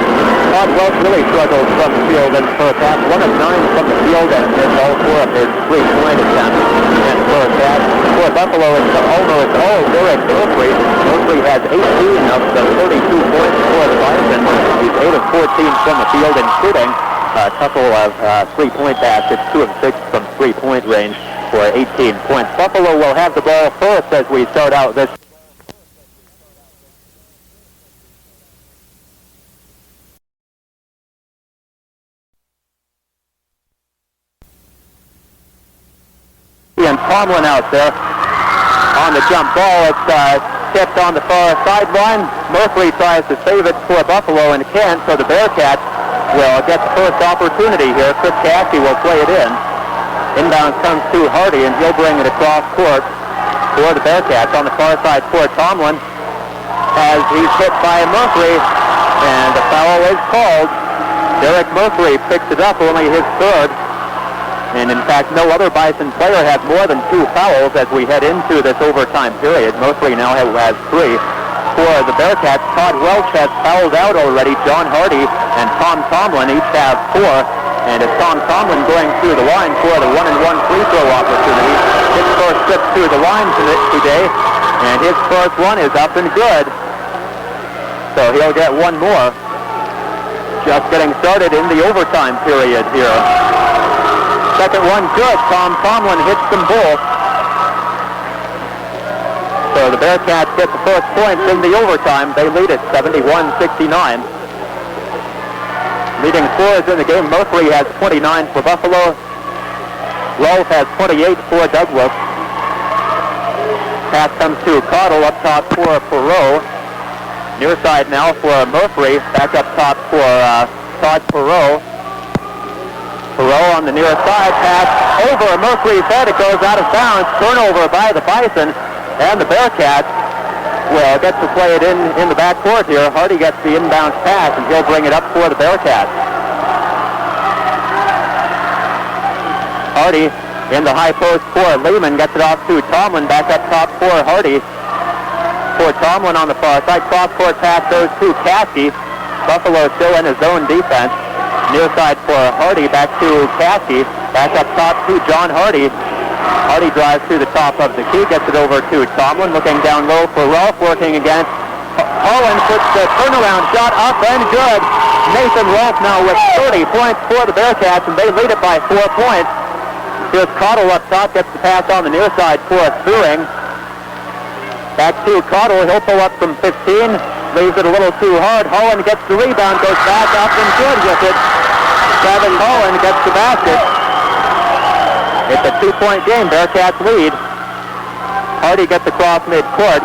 Todd Welch really struggled from the field in the first half, 1 of 9 from the field, and missed all 4 of his three-point attempts in the first half. For Buffalo, it's almost all Derek Murphy. Murphy has 18 of the 32 points for the Bison. He's 8 of 14 from the field, including a couple of three-point baskets, 2 of 6 from three-point range for 18 points. Buffalo will have the ball first as we start out this. And Tomlin out there on the jump ball. It's tipped on the far sideline. Murphy tries to save it for Buffalo and can't, so the Bearcats will get the first opportunity here. Chris Caskey will play it in. Inbound comes to Hardy, and he'll bring it across court for the Bearcats on the far side for Tomlin as he's hit by Murphy, and the foul is called. Derek Murphy picks it up, only his third. And in fact, no other Bison player has more than 2 fouls as we head into this overtime period. Murphy now has 3. For the Bearcats, Todd Welch has fouled out already. John Hardy and Tom Tomlin each have 4. And it's Tom Tomlin going through the line for the 1-and-1 free throw opportunity. His first trip through the line today. And his first one is up and good. So he'll get one more. Just getting started in the overtime period here. Second one good. Tom Tomlin hits them both. So the Bearcats get the first points in the overtime. They lead it 71-69. Leading scorers in the game, Murphy has 29 for Buffalo. Rolfe has 28 for Douglas. Pass comes to Cottle up top for Perot. Near side now for Murphy. Back up top for Todd Perot. Perot on the near side. Pass over Murphy's head. It goes out of bounds. Turnover by the Bison. And the Bearcats will get to play it in the backcourt here. Hardy gets the inbound pass, and he'll bring it up for the Bearcats. Hardy in the high post for Lehman. Gets it off to Tomlin. Back up top for Hardy. For Tomlin on the far side. Cross-court pass goes to Caskey. Buffalo still in his zone defense. Near side for Hardy. Back to Caskey. Back up top to John Hardy. Hardy drives to the top of the key, gets it over to Tomlin, looking down low for Rolfe, working against Holland, puts the turnaround shot up and good. Nathan Rolfe now with 30 points for the Bearcats, and they lead it by 4 points. Here's Cottle up top, gets the pass on the near side for Thuring. Back to Cottle, he'll pull up from 15, leaves it a little too hard. Holland gets the rebound, goes back up and good with it. Travis Holland gets the basket. It's a 2-point game. Bearcats lead. Hardy gets across midcourt.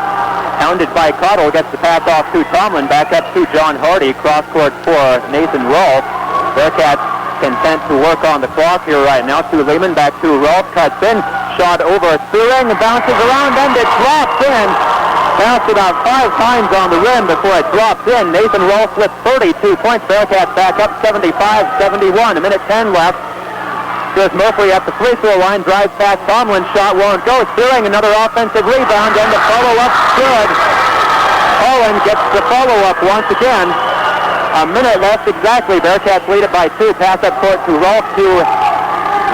Hounded by Cottle. Gets the pass off to Tomlin. Back up to John Hardy. Cross-court for Nathan Rolfe. Bearcats content to work on the clock here right now. To Lehman. Back to Rolfe. Cuts in. Shot over Thuring. Bounces around and it drops in. Bounced about 5 times on the rim before it drops in. Nathan Rolfe with 32 points. Bearcats back up 75-71. A minute 10 left. Here's Murphy at the free throw line, drives past Tomlin, shot won't go. Thuring another offensive rebound, and the follow-up good. Holland gets the follow-up once again. A minute left exactly. Bearcats lead it by 2. Pass up court to Rolfe to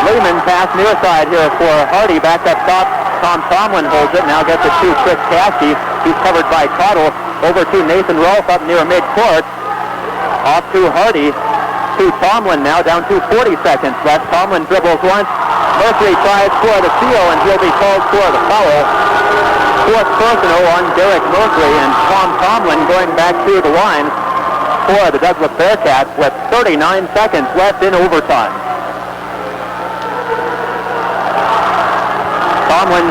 Lehman. Pass near side here for Hardy. Back up top. Tom Tomlin holds it. Now gets it to Chris Caskey. He's covered by Cottle. Over to Nathan Rolfe up near midcourt. Off to Hardy. To Tomlin now, down to 40 seconds left. Tomlin dribbles once. Murphy tries for the steal, and he'll be called for the foul. Fourth personal on Derek Murphy, and Tom Tomlin going back to the line for the Douglas Bearcats with 39 seconds left in overtime. Tomlin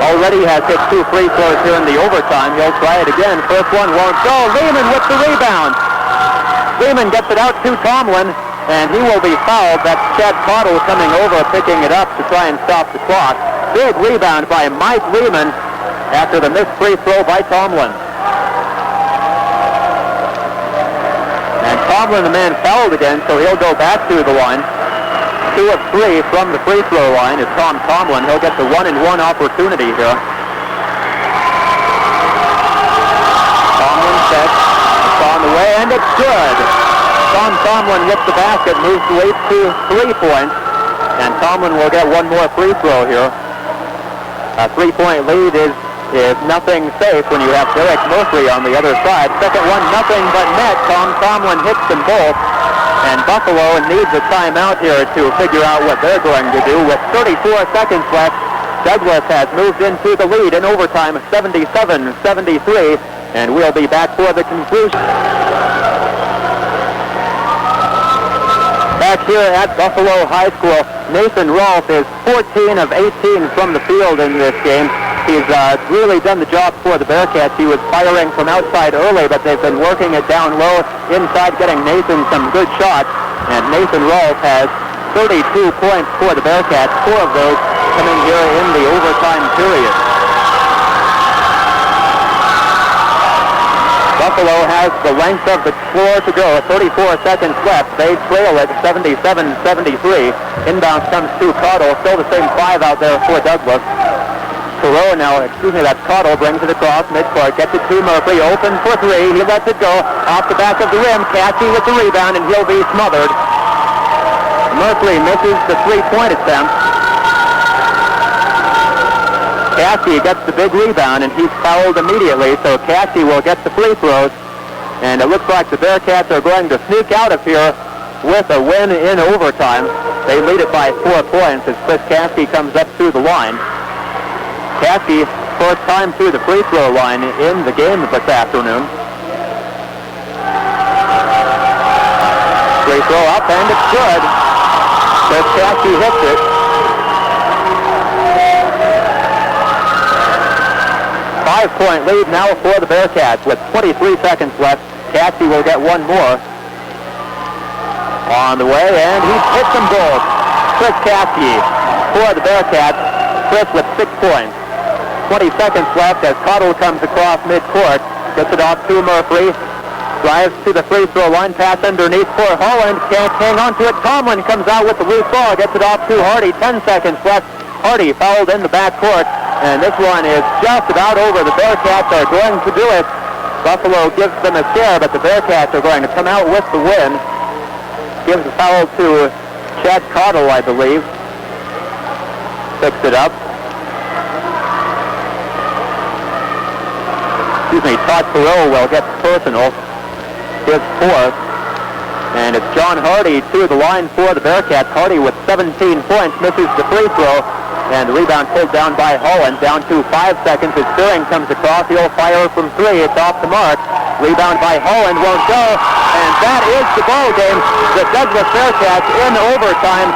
already has hit 2 free throws here in the overtime. He'll try it again. First one won't go. Lehman with the rebound. Lehman gets it out to Tomlin, and he will be fouled. That's Chad Cottle coming over, picking it up to try and stop the clock. Big rebound by Mike Lehman after the missed free throw by Tomlin. And Tomlin, the man, fouled again, so he'll go back to the line. 2 of 3 from the free throw line is Tom Tomlin. He'll get the 1-and-1 opportunity here. Tomlin sets. On the way, and it's good. Tom Tomlin with the basket, moves the lead to 3 points, and Tomlin will get one more free throw here. A 3-point lead is nothing safe when you have Derek Murphy on the other side. Second one, nothing but net. Tom Tomlin hits them both, and Buffalo needs a timeout here to figure out what they're going to do. With 34 seconds left, Douglas has moved into the lead in overtime, 77-73. And we'll be back for the conclusion. Back here at Buffalo High School, Nathan Rolfe is 14 of 18 from the field in this game. He's really done the job for the Bearcats. He was firing from outside early, but they've been working it down low inside, getting Nathan some good shots. And Nathan Rolfe has 32 points for the Bearcats, 4 of those coming here in the overtime period. Buffalo has the length of the floor to go. 34 seconds left. They trail it 77-73. Inbound comes to Cottle. Still the same 5 out there for Douglas. Perot now, that's Cottle, brings it across midcourt. Gets it to Murphy. Open for 3. He lets it go. Off the back of the rim. Caskey with the rebound, and he'll be smothered. Murphy misses the 3-point attempt. Caskey gets the big rebound, and he's fouled immediately, so Caskey will get the free throws. And it looks like the Bearcats are going to sneak out of here with a win in overtime. They lead it by 4 points as Chris Caskey comes up to the line. Caskey, first time to the free throw line in the game this afternoon. Free throw up, and it's good. Chris Caskey hits it. 5-point lead now for the Bearcats with 23 seconds left. Caskey will get one more. On the way, and he hits them both. Chris Caskey for the Bearcats. Chris with 6 points. 20 seconds left as Cottle comes across midcourt. Gets it off to Murphy. Drives to the free throw line. Pass underneath for Holland. Can't hang on to it. Tomlin comes out with the loose ball. Gets it off to Hardy. 10 seconds left. Hardy fouled in the backcourt. And this one is just about over. The Bearcats are going to do it. Buffalo gives them a scare, but the Bearcats are going to come out with the win. Gives the foul to Chad Cottle, I believe. Picks it up. Excuse me, Todd Perot will get personal. His 4th. And it's John Hardy to the line for the Bearcats. Hardy with 17 points, misses the free throw. And the rebound pulled down by Holland, down to 5 seconds as Spearing comes across. He'll fire from 3. It's off the mark. Rebound by Holland, won't go. And that is the ball game. The Douglas Bearcats in overtime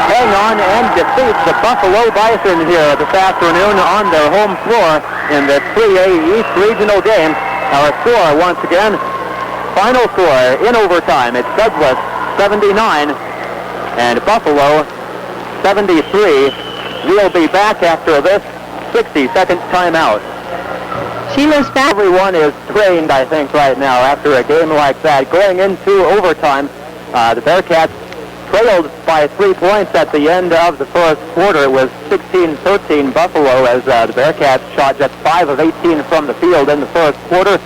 hang on and defeat the Buffalo Bison here this afternoon on their home floor in the 3A East Regional game. Our score, once again, final score in overtime. It's Douglas 79 and Buffalo 73. We'll be back after this 60-second timeout. Sheila's back. Everyone is trained, I think, right now after a game like that. Going into overtime, the Bearcats trailed by 3 points at the end of the first quarter. It was 16-13 Buffalo as the Bearcats shot just 5 of 18 from the field in the first quarter.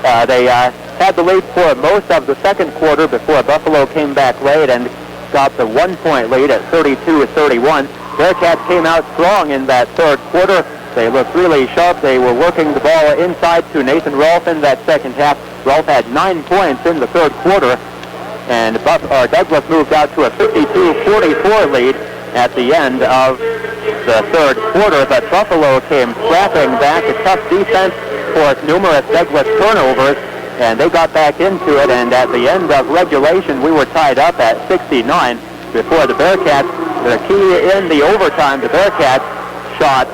They had the lead for most of the second quarter before Buffalo came back late and got the 1-point lead at 32-31. Bearcats came out strong in that third quarter. They looked really sharp. They were working the ball inside to Nathan Rolfe in that second half. Rolfe had 9 points in the third quarter. And Douglas moved out to a 52-44 lead at the end of the third quarter. But Buffalo came scrapping back. A tough defense forced numerous Douglas turnovers. And they got back into it. And at the end of regulation, we were tied up at 69 before the Bearcats. The key in the overtime, the Bearcats shot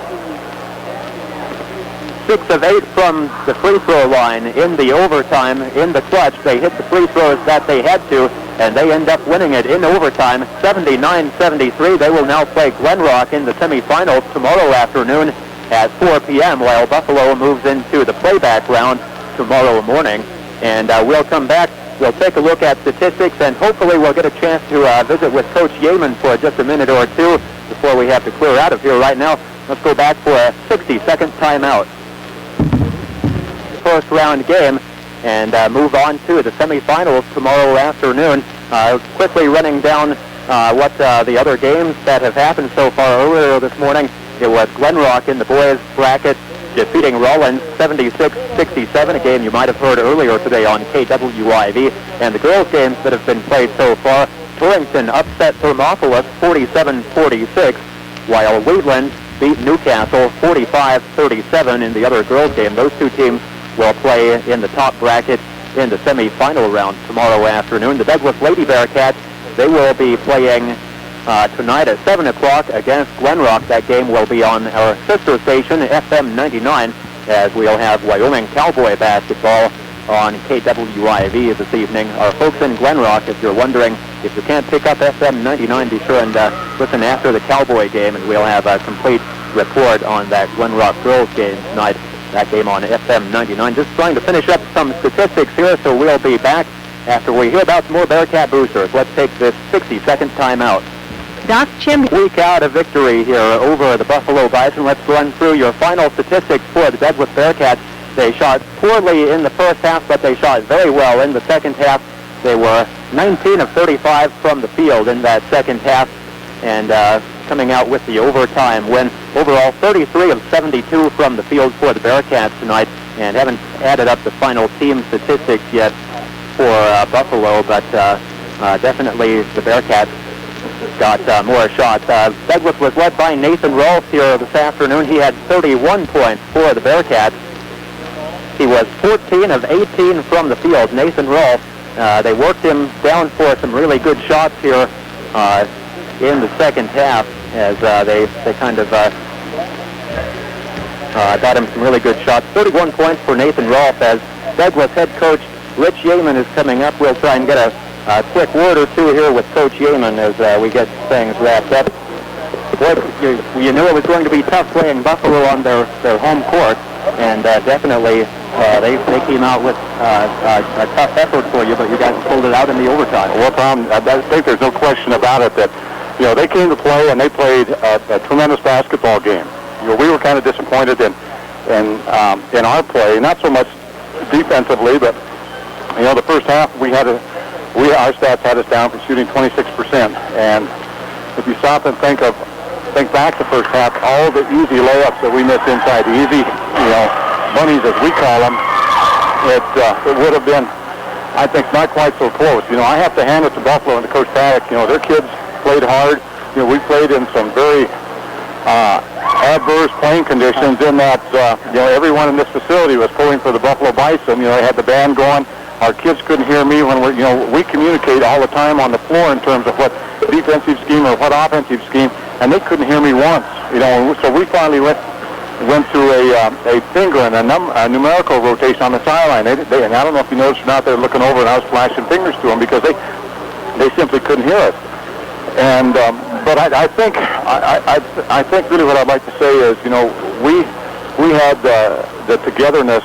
6 of 8 from the free throw line in the overtime. In the clutch, they hit the free throws that they had to, and they end up winning it in overtime, 79-73. They will now play Glen Rock in the semifinals tomorrow afternoon at 4 p.m., while Buffalo moves into the playback round tomorrow morning. And we'll come back. We'll take a look at statistics, and hopefully we'll get a chance to visit with Coach Yeaman for just a minute or two before we have to clear out of here right now. Let's go back for a 60-second timeout. First round game, and move on to the semifinals tomorrow afternoon. Quickly running down what the other games that have happened so far. Earlier this morning, it was Glen Rock in the boys bracket defeating Rollins 76-67, a game you might have heard earlier today on KWIV. And the girls' games that have been played so far, Torrington upset Thermopolis 47-46, while Wheatland beat Newcastle 45-37 in the other girls' game. Those two teams will play in the top bracket in the semifinal round tomorrow afternoon. The Douglas Lady Bearcats, they will be playing tonight at 7 o'clock against Glen Rock. That game will be on our sister station, FM 99, as we'll have Wyoming Cowboy basketball on KWIV this evening. Our folks in Glen Rock, if you're wondering, if you can't pick up FM 99, be sure and listen after the Cowboy game, and we'll have a complete report on that Glen Rock girls game tonight. That game on FM 99. Just trying to finish up some statistics here, so we'll be back after we hear about some more Bearcat boosters. Let's take this 60-second timeout. Doc Chim. Week out of victory here over the Buffalo Bison. Let's run through your final statistics for the Douglas Bearcats. They shot poorly in the first half, but they shot very well in the second half. They were 19 of 35 from the field in that second half, and coming out with the overtime win. Overall, 33 of 72 from the field for the Bearcats tonight, and haven't added up the final team statistics yet for Buffalo, but definitely the Bearcats got more shots. Douglas was led by Nathan Rolfe here this afternoon. He had 31 points for the Bearcats. He was 14 of 18 from the field. Nathan Rolfe, they worked him down for some really good shots here in the second half, as they kind of got him some really good shots. 31 points for Nathan Rolfe, as Douglas head coach Rich Yeaman is coming up. We'll try and get a quick word or two here with Coach Yeaman as we get things wrapped up. Boy, you knew it was going to be tough playing Buffalo on their home court, and definitely they came out with a tough effort for you, but you guys pulled it out in the overtime. Well, Tom, I think there's no question about it that, they came to play and they played a tremendous basketball game. We were kind of disappointed in our play, not so much defensively, but the first half our stats had us down for shooting 26%, and if you stop and think back the first half, all the easy layups that we missed inside, the easy, bunnies as we call them, it would have been, I think, not quite so close. I have to hand it to Buffalo and to Coach Paddock. Their kids played hard. We played in some very adverse playing conditions in that, everyone in this facility was pulling for the Buffalo Bison. They had the band going. Our kids couldn't hear me when we communicate all the time on the floor in terms of what defensive scheme or what offensive scheme, and they couldn't hear me once. So we finally went through a finger and a numerical rotation on the sideline. And I don't know if you noticed or not, they were looking over and I was flashing fingers to them because they simply couldn't hear us. And but I think really what I'd like to say is, we had the togetherness,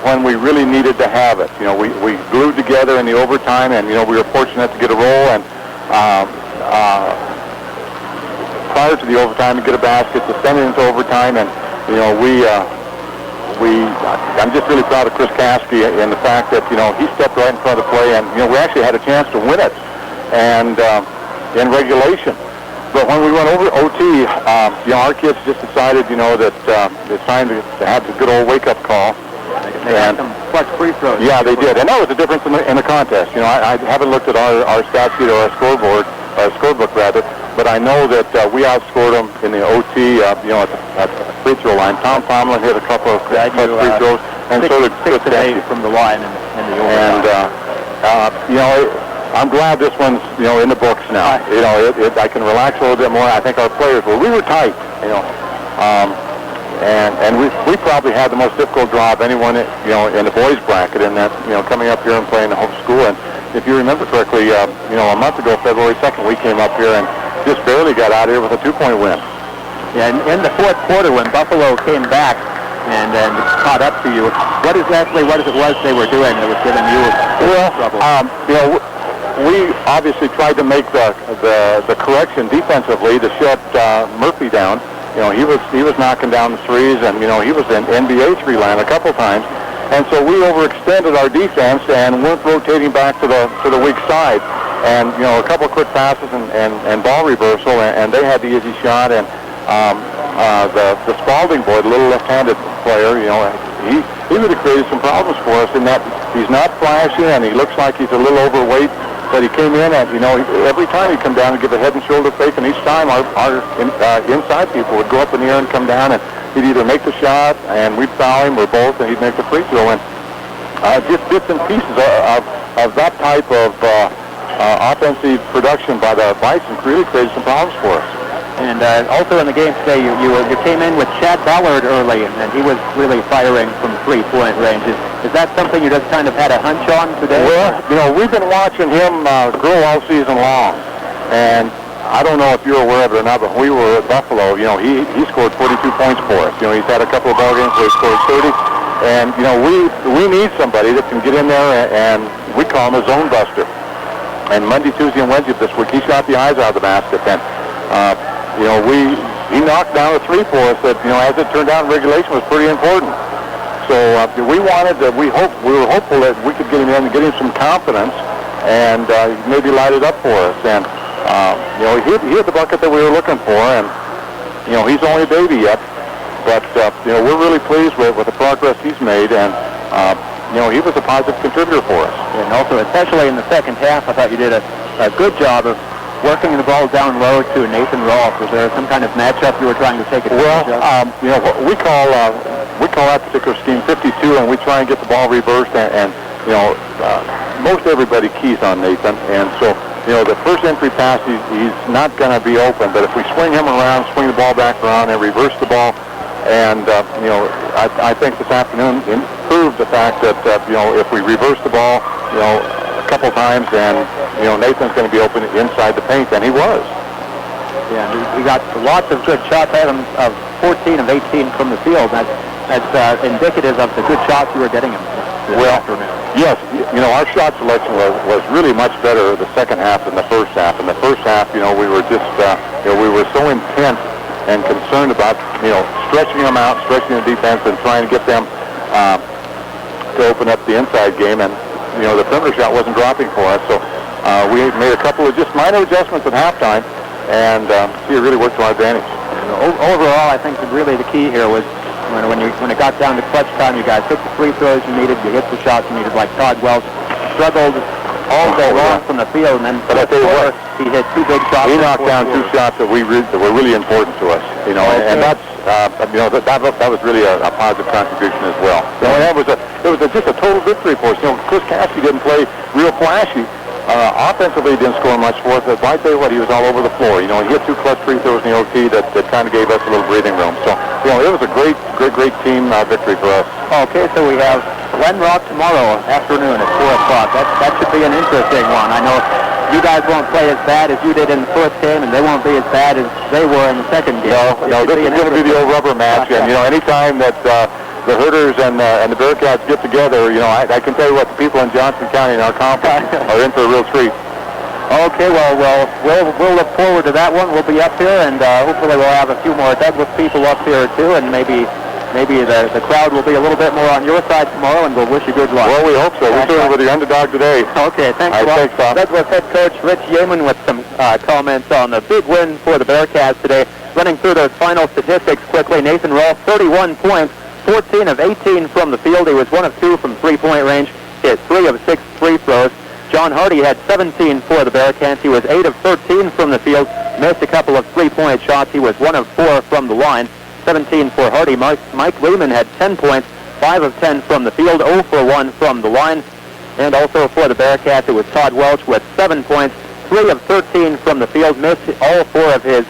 when we really needed to have it. We glued together in the overtime, and we were fortunate to get a roll, and prior to the overtime to get a basket, to send it into overtime, and I'm just really proud of Chris Caskey in the fact that he stepped right in front of the play, and we actually had a chance to win it, and in regulation. But when we went over OT, our kids just decided, that it's time to have the good old wake-up call. They had some clutch free throws. Yeah, they did, and that was the difference in the contest. I haven't looked at our stat sheet or our scorebook rather, but I know that we outscored them in the OT, at the free throw line. Tom Tomlin hit a couple of clutch free throws, and so did Chris Caskey from the line in the overtime. And I'm glad this one's in the books now. I can relax a little bit more. I think our players we were tight. And we probably had the most difficult draw of anyone, in the boys bracket, in that, coming up here and playing the home school. And if you remember correctly, a month ago, February 2nd, we came up here and just barely got out of here with a 2-point win. Yeah, in the fourth quarter when Buffalo came back and caught up to you, what it was they were doing that was giving you trouble? We obviously tried to make the correction defensively to shut Murphy down. He was knocking down the threes, and he was in NBA three line a couple times, and so we overextended our defense and weren't rotating back to the weak side. And a couple of quick passes and ball reversal, and they had the easy shot. And the Spalding boy, the little left-handed player, he really created some problems for us in that he's not flashy and he looks like he's a little overweight. But he came in and, every time he'd come down and give a head and shoulder fake, and each time our inside people would go up in the air and come down, and he'd either make the shot and we'd foul him or both, and he'd make the free throw. And just bits and pieces of that type of offensive production by the Bison really created some problems for us. And also in the game today, you came in with Chad Ballard early, and he was really firing from three-point range. Is that something you just kind of had a hunch on today? Well, we've been watching him grow all season long, and I don't know if you're aware of it or not, but when we were at Buffalo, he scored 42 points for us. He's had a couple of ball games where he scored 30, and we need somebody that can get in there, and we call him a zone buster. And Monday, Tuesday, and Wednesday this week, he shot the eyes out of the basket. And he knocked down a three for us that, as it turned out in regulation, was pretty important. So we were hopeful that we could get him in and get him some confidence and maybe light it up for us. And he hit the bucket that we were looking for, and he's only a baby yet, but we're really pleased with the progress he's made, and he was a positive contributor for us. And also, especially in the second half, I thought you did a good job of working the ball down low to Nathan Rolfe. Was there some kind of matchup you were trying to take advantage of? We call that particular scheme 52, and we try and get the ball reversed, and most everybody keys on Nathan, and so the first entry pass he's not going to be open, but if we swing him around, swing the ball back around, and reverse the ball, and I think this afternoon proved the fact that if we reverse the ball a couple times, and Nathan's going to be open inside the paint, and he was. Yeah, he got lots of good shots. I had him of 14 of 18 from the field. That's indicative of the good shots you were getting him this afternoon. Yes, our shot selection was really much better the second half than the first half. In the first half, we were just we were so intense and concerned about stretching them out, stretching the defense, and trying to get them to open up the inside game, and the perimeter shot wasn't dropping for us. So we made a couple of just minor adjustments at halftime, and it really worked to our advantage. Overall, I think that really the key here was when it got down to clutch time, you guys hit the free throws you needed, you hit the shots you needed. Like Todd Welch struggled all day long from the field, and then but I tell you what, he hit two big shots. He knocked down two shots that were really important to us, and that's that was really a positive contribution as well. It was just a total victory for us. Chris Cassidy didn't play real flashy. Offensively, he didn't score much for us, but I tell you what, he was all over the floor. He hit two clutch free throws in the OT that kind of gave us a little breathing room. So, it was a great team victory for us. Okay, so we have Glen Rock tomorrow afternoon at 4 o'clock. That should be an interesting one. I know you guys won't play as bad as you did in the first game, and they won't be as bad as they were in the second game. No, this is going to be the old rubber match, and anytime that the Herders and the Bearcats get together, I can tell you what, the people in Johnson County and our conference are in for a real treat. Okay, well, we'll look forward to that one. We'll be up here, and hopefully we'll have a few more Douglas people up here too, and maybe the crowd will be a little bit more on your side tomorrow, and we'll wish you good luck. Well, we hope so. We're certainly with the underdog today. Okay, thanks a lot. Thanks, Tom. Douglas head coach Rich Yeaman with some comments on the big win for the Bearcats today. Running through those final statistics quickly, Nathan Rolfe, 31 points, 14 of 18 from the field. He was 1 of 2 from three-point range. He had 3 of 6 free throws. John Hardy had 17 for the Bearcats. He was 8 of 13 from the field. Missed a couple of three-point shots. He was 1 of 4 from the line. 17 for Hardy. Mike Lehman had 10 points, 5 of 10 from the field, 0 for 1 from the line. And also for the Bearcats, it was Todd Welch with 7 points, 3 of 13 from the field. Missed all 4 of his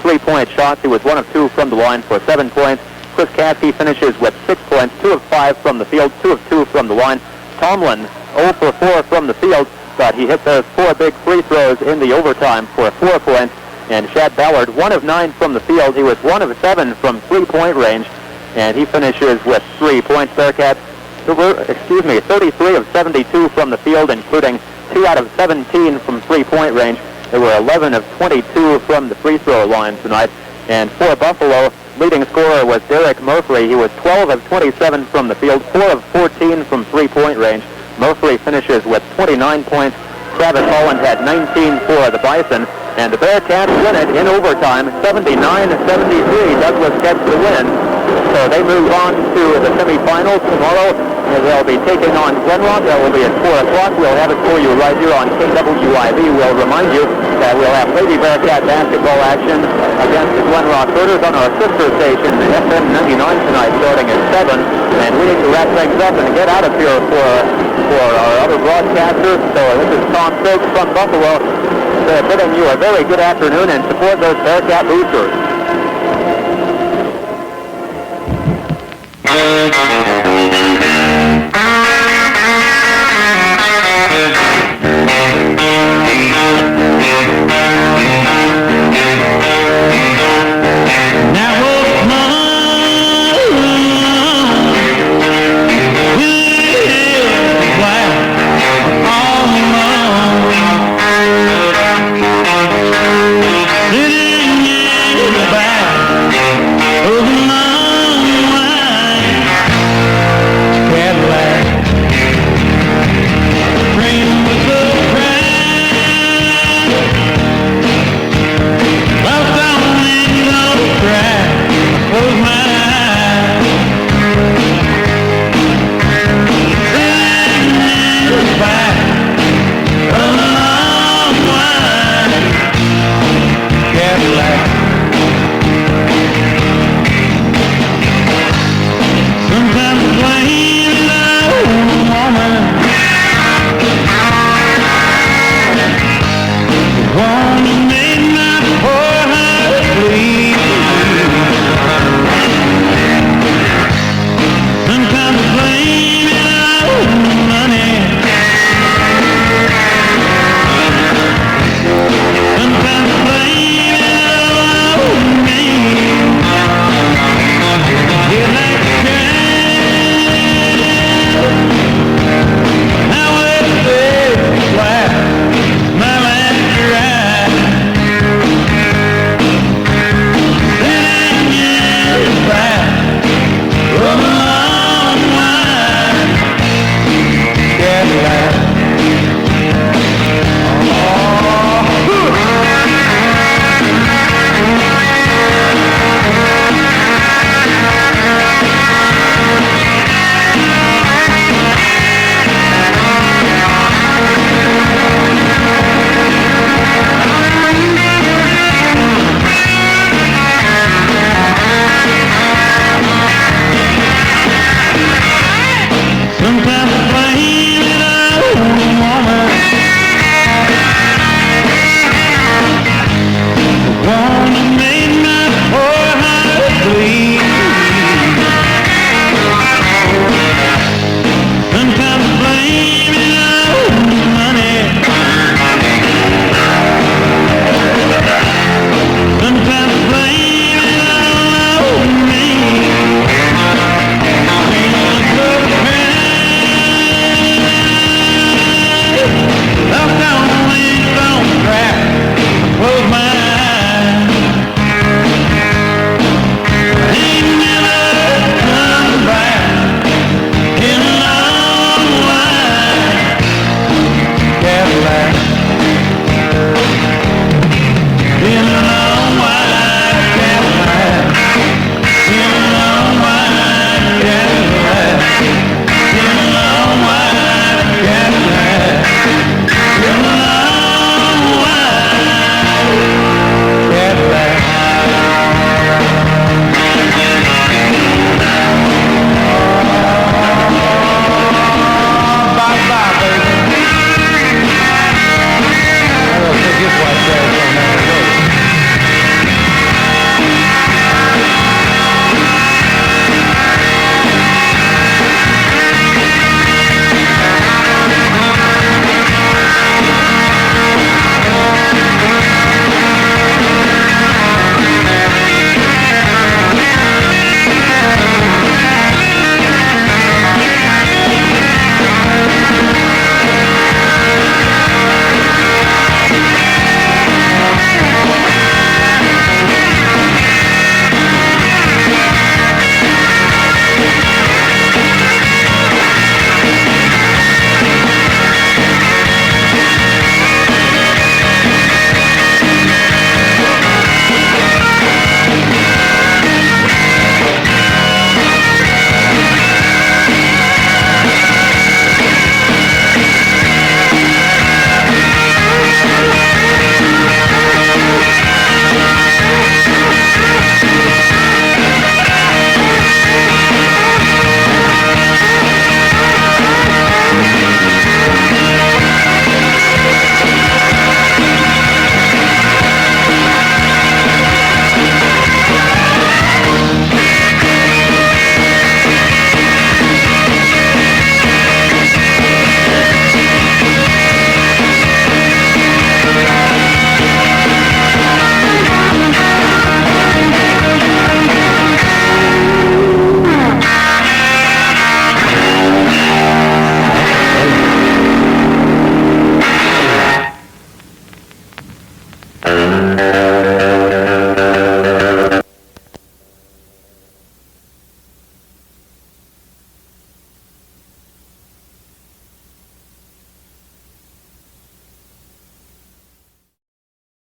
three-point shots. He was 1 of 2 from the line for 7 points. Chris Cassidy finishes with 6 points, 2 of 5 from the field, 2 of 2 from the line. Tomlin, 0 for 4 from the field, but he hit those 4 big free throws in the overtime for 4 points. And Shad Ballard, 1 of 9 from the field. He was 1 of 7 from three-point range, and he finishes with 3 points. Bearcats, 33 of 72 from the field, including 2 out of 17 from three-point range. They were 11 of 22 from the free throw line tonight. And for Buffalo, leading scorer was Derek Murphy. He was 12 of 27 from the field, 4 of 14 from three-point range. Murphy finishes with 29 points. Travis Holland had 19 for the Bison. And the Bearcats win it in overtime, 79-73. Douglas gets the win. So they move on to the semifinals tomorrow. They'll be taking on Glen Rock. That will be at 4 o'clock. We'll have it for you right here on KWIV. We'll remind you that we'll have Lady Bearcat basketball action against the Glen Rock Herders on our sister station, FM 99 tonight, starting at 7. And we need to wrap things up and get out of here for our other broadcaster. So this is Tom Stokes from Buffalo, bidding you a very good afternoon and support those Bearcat boosters.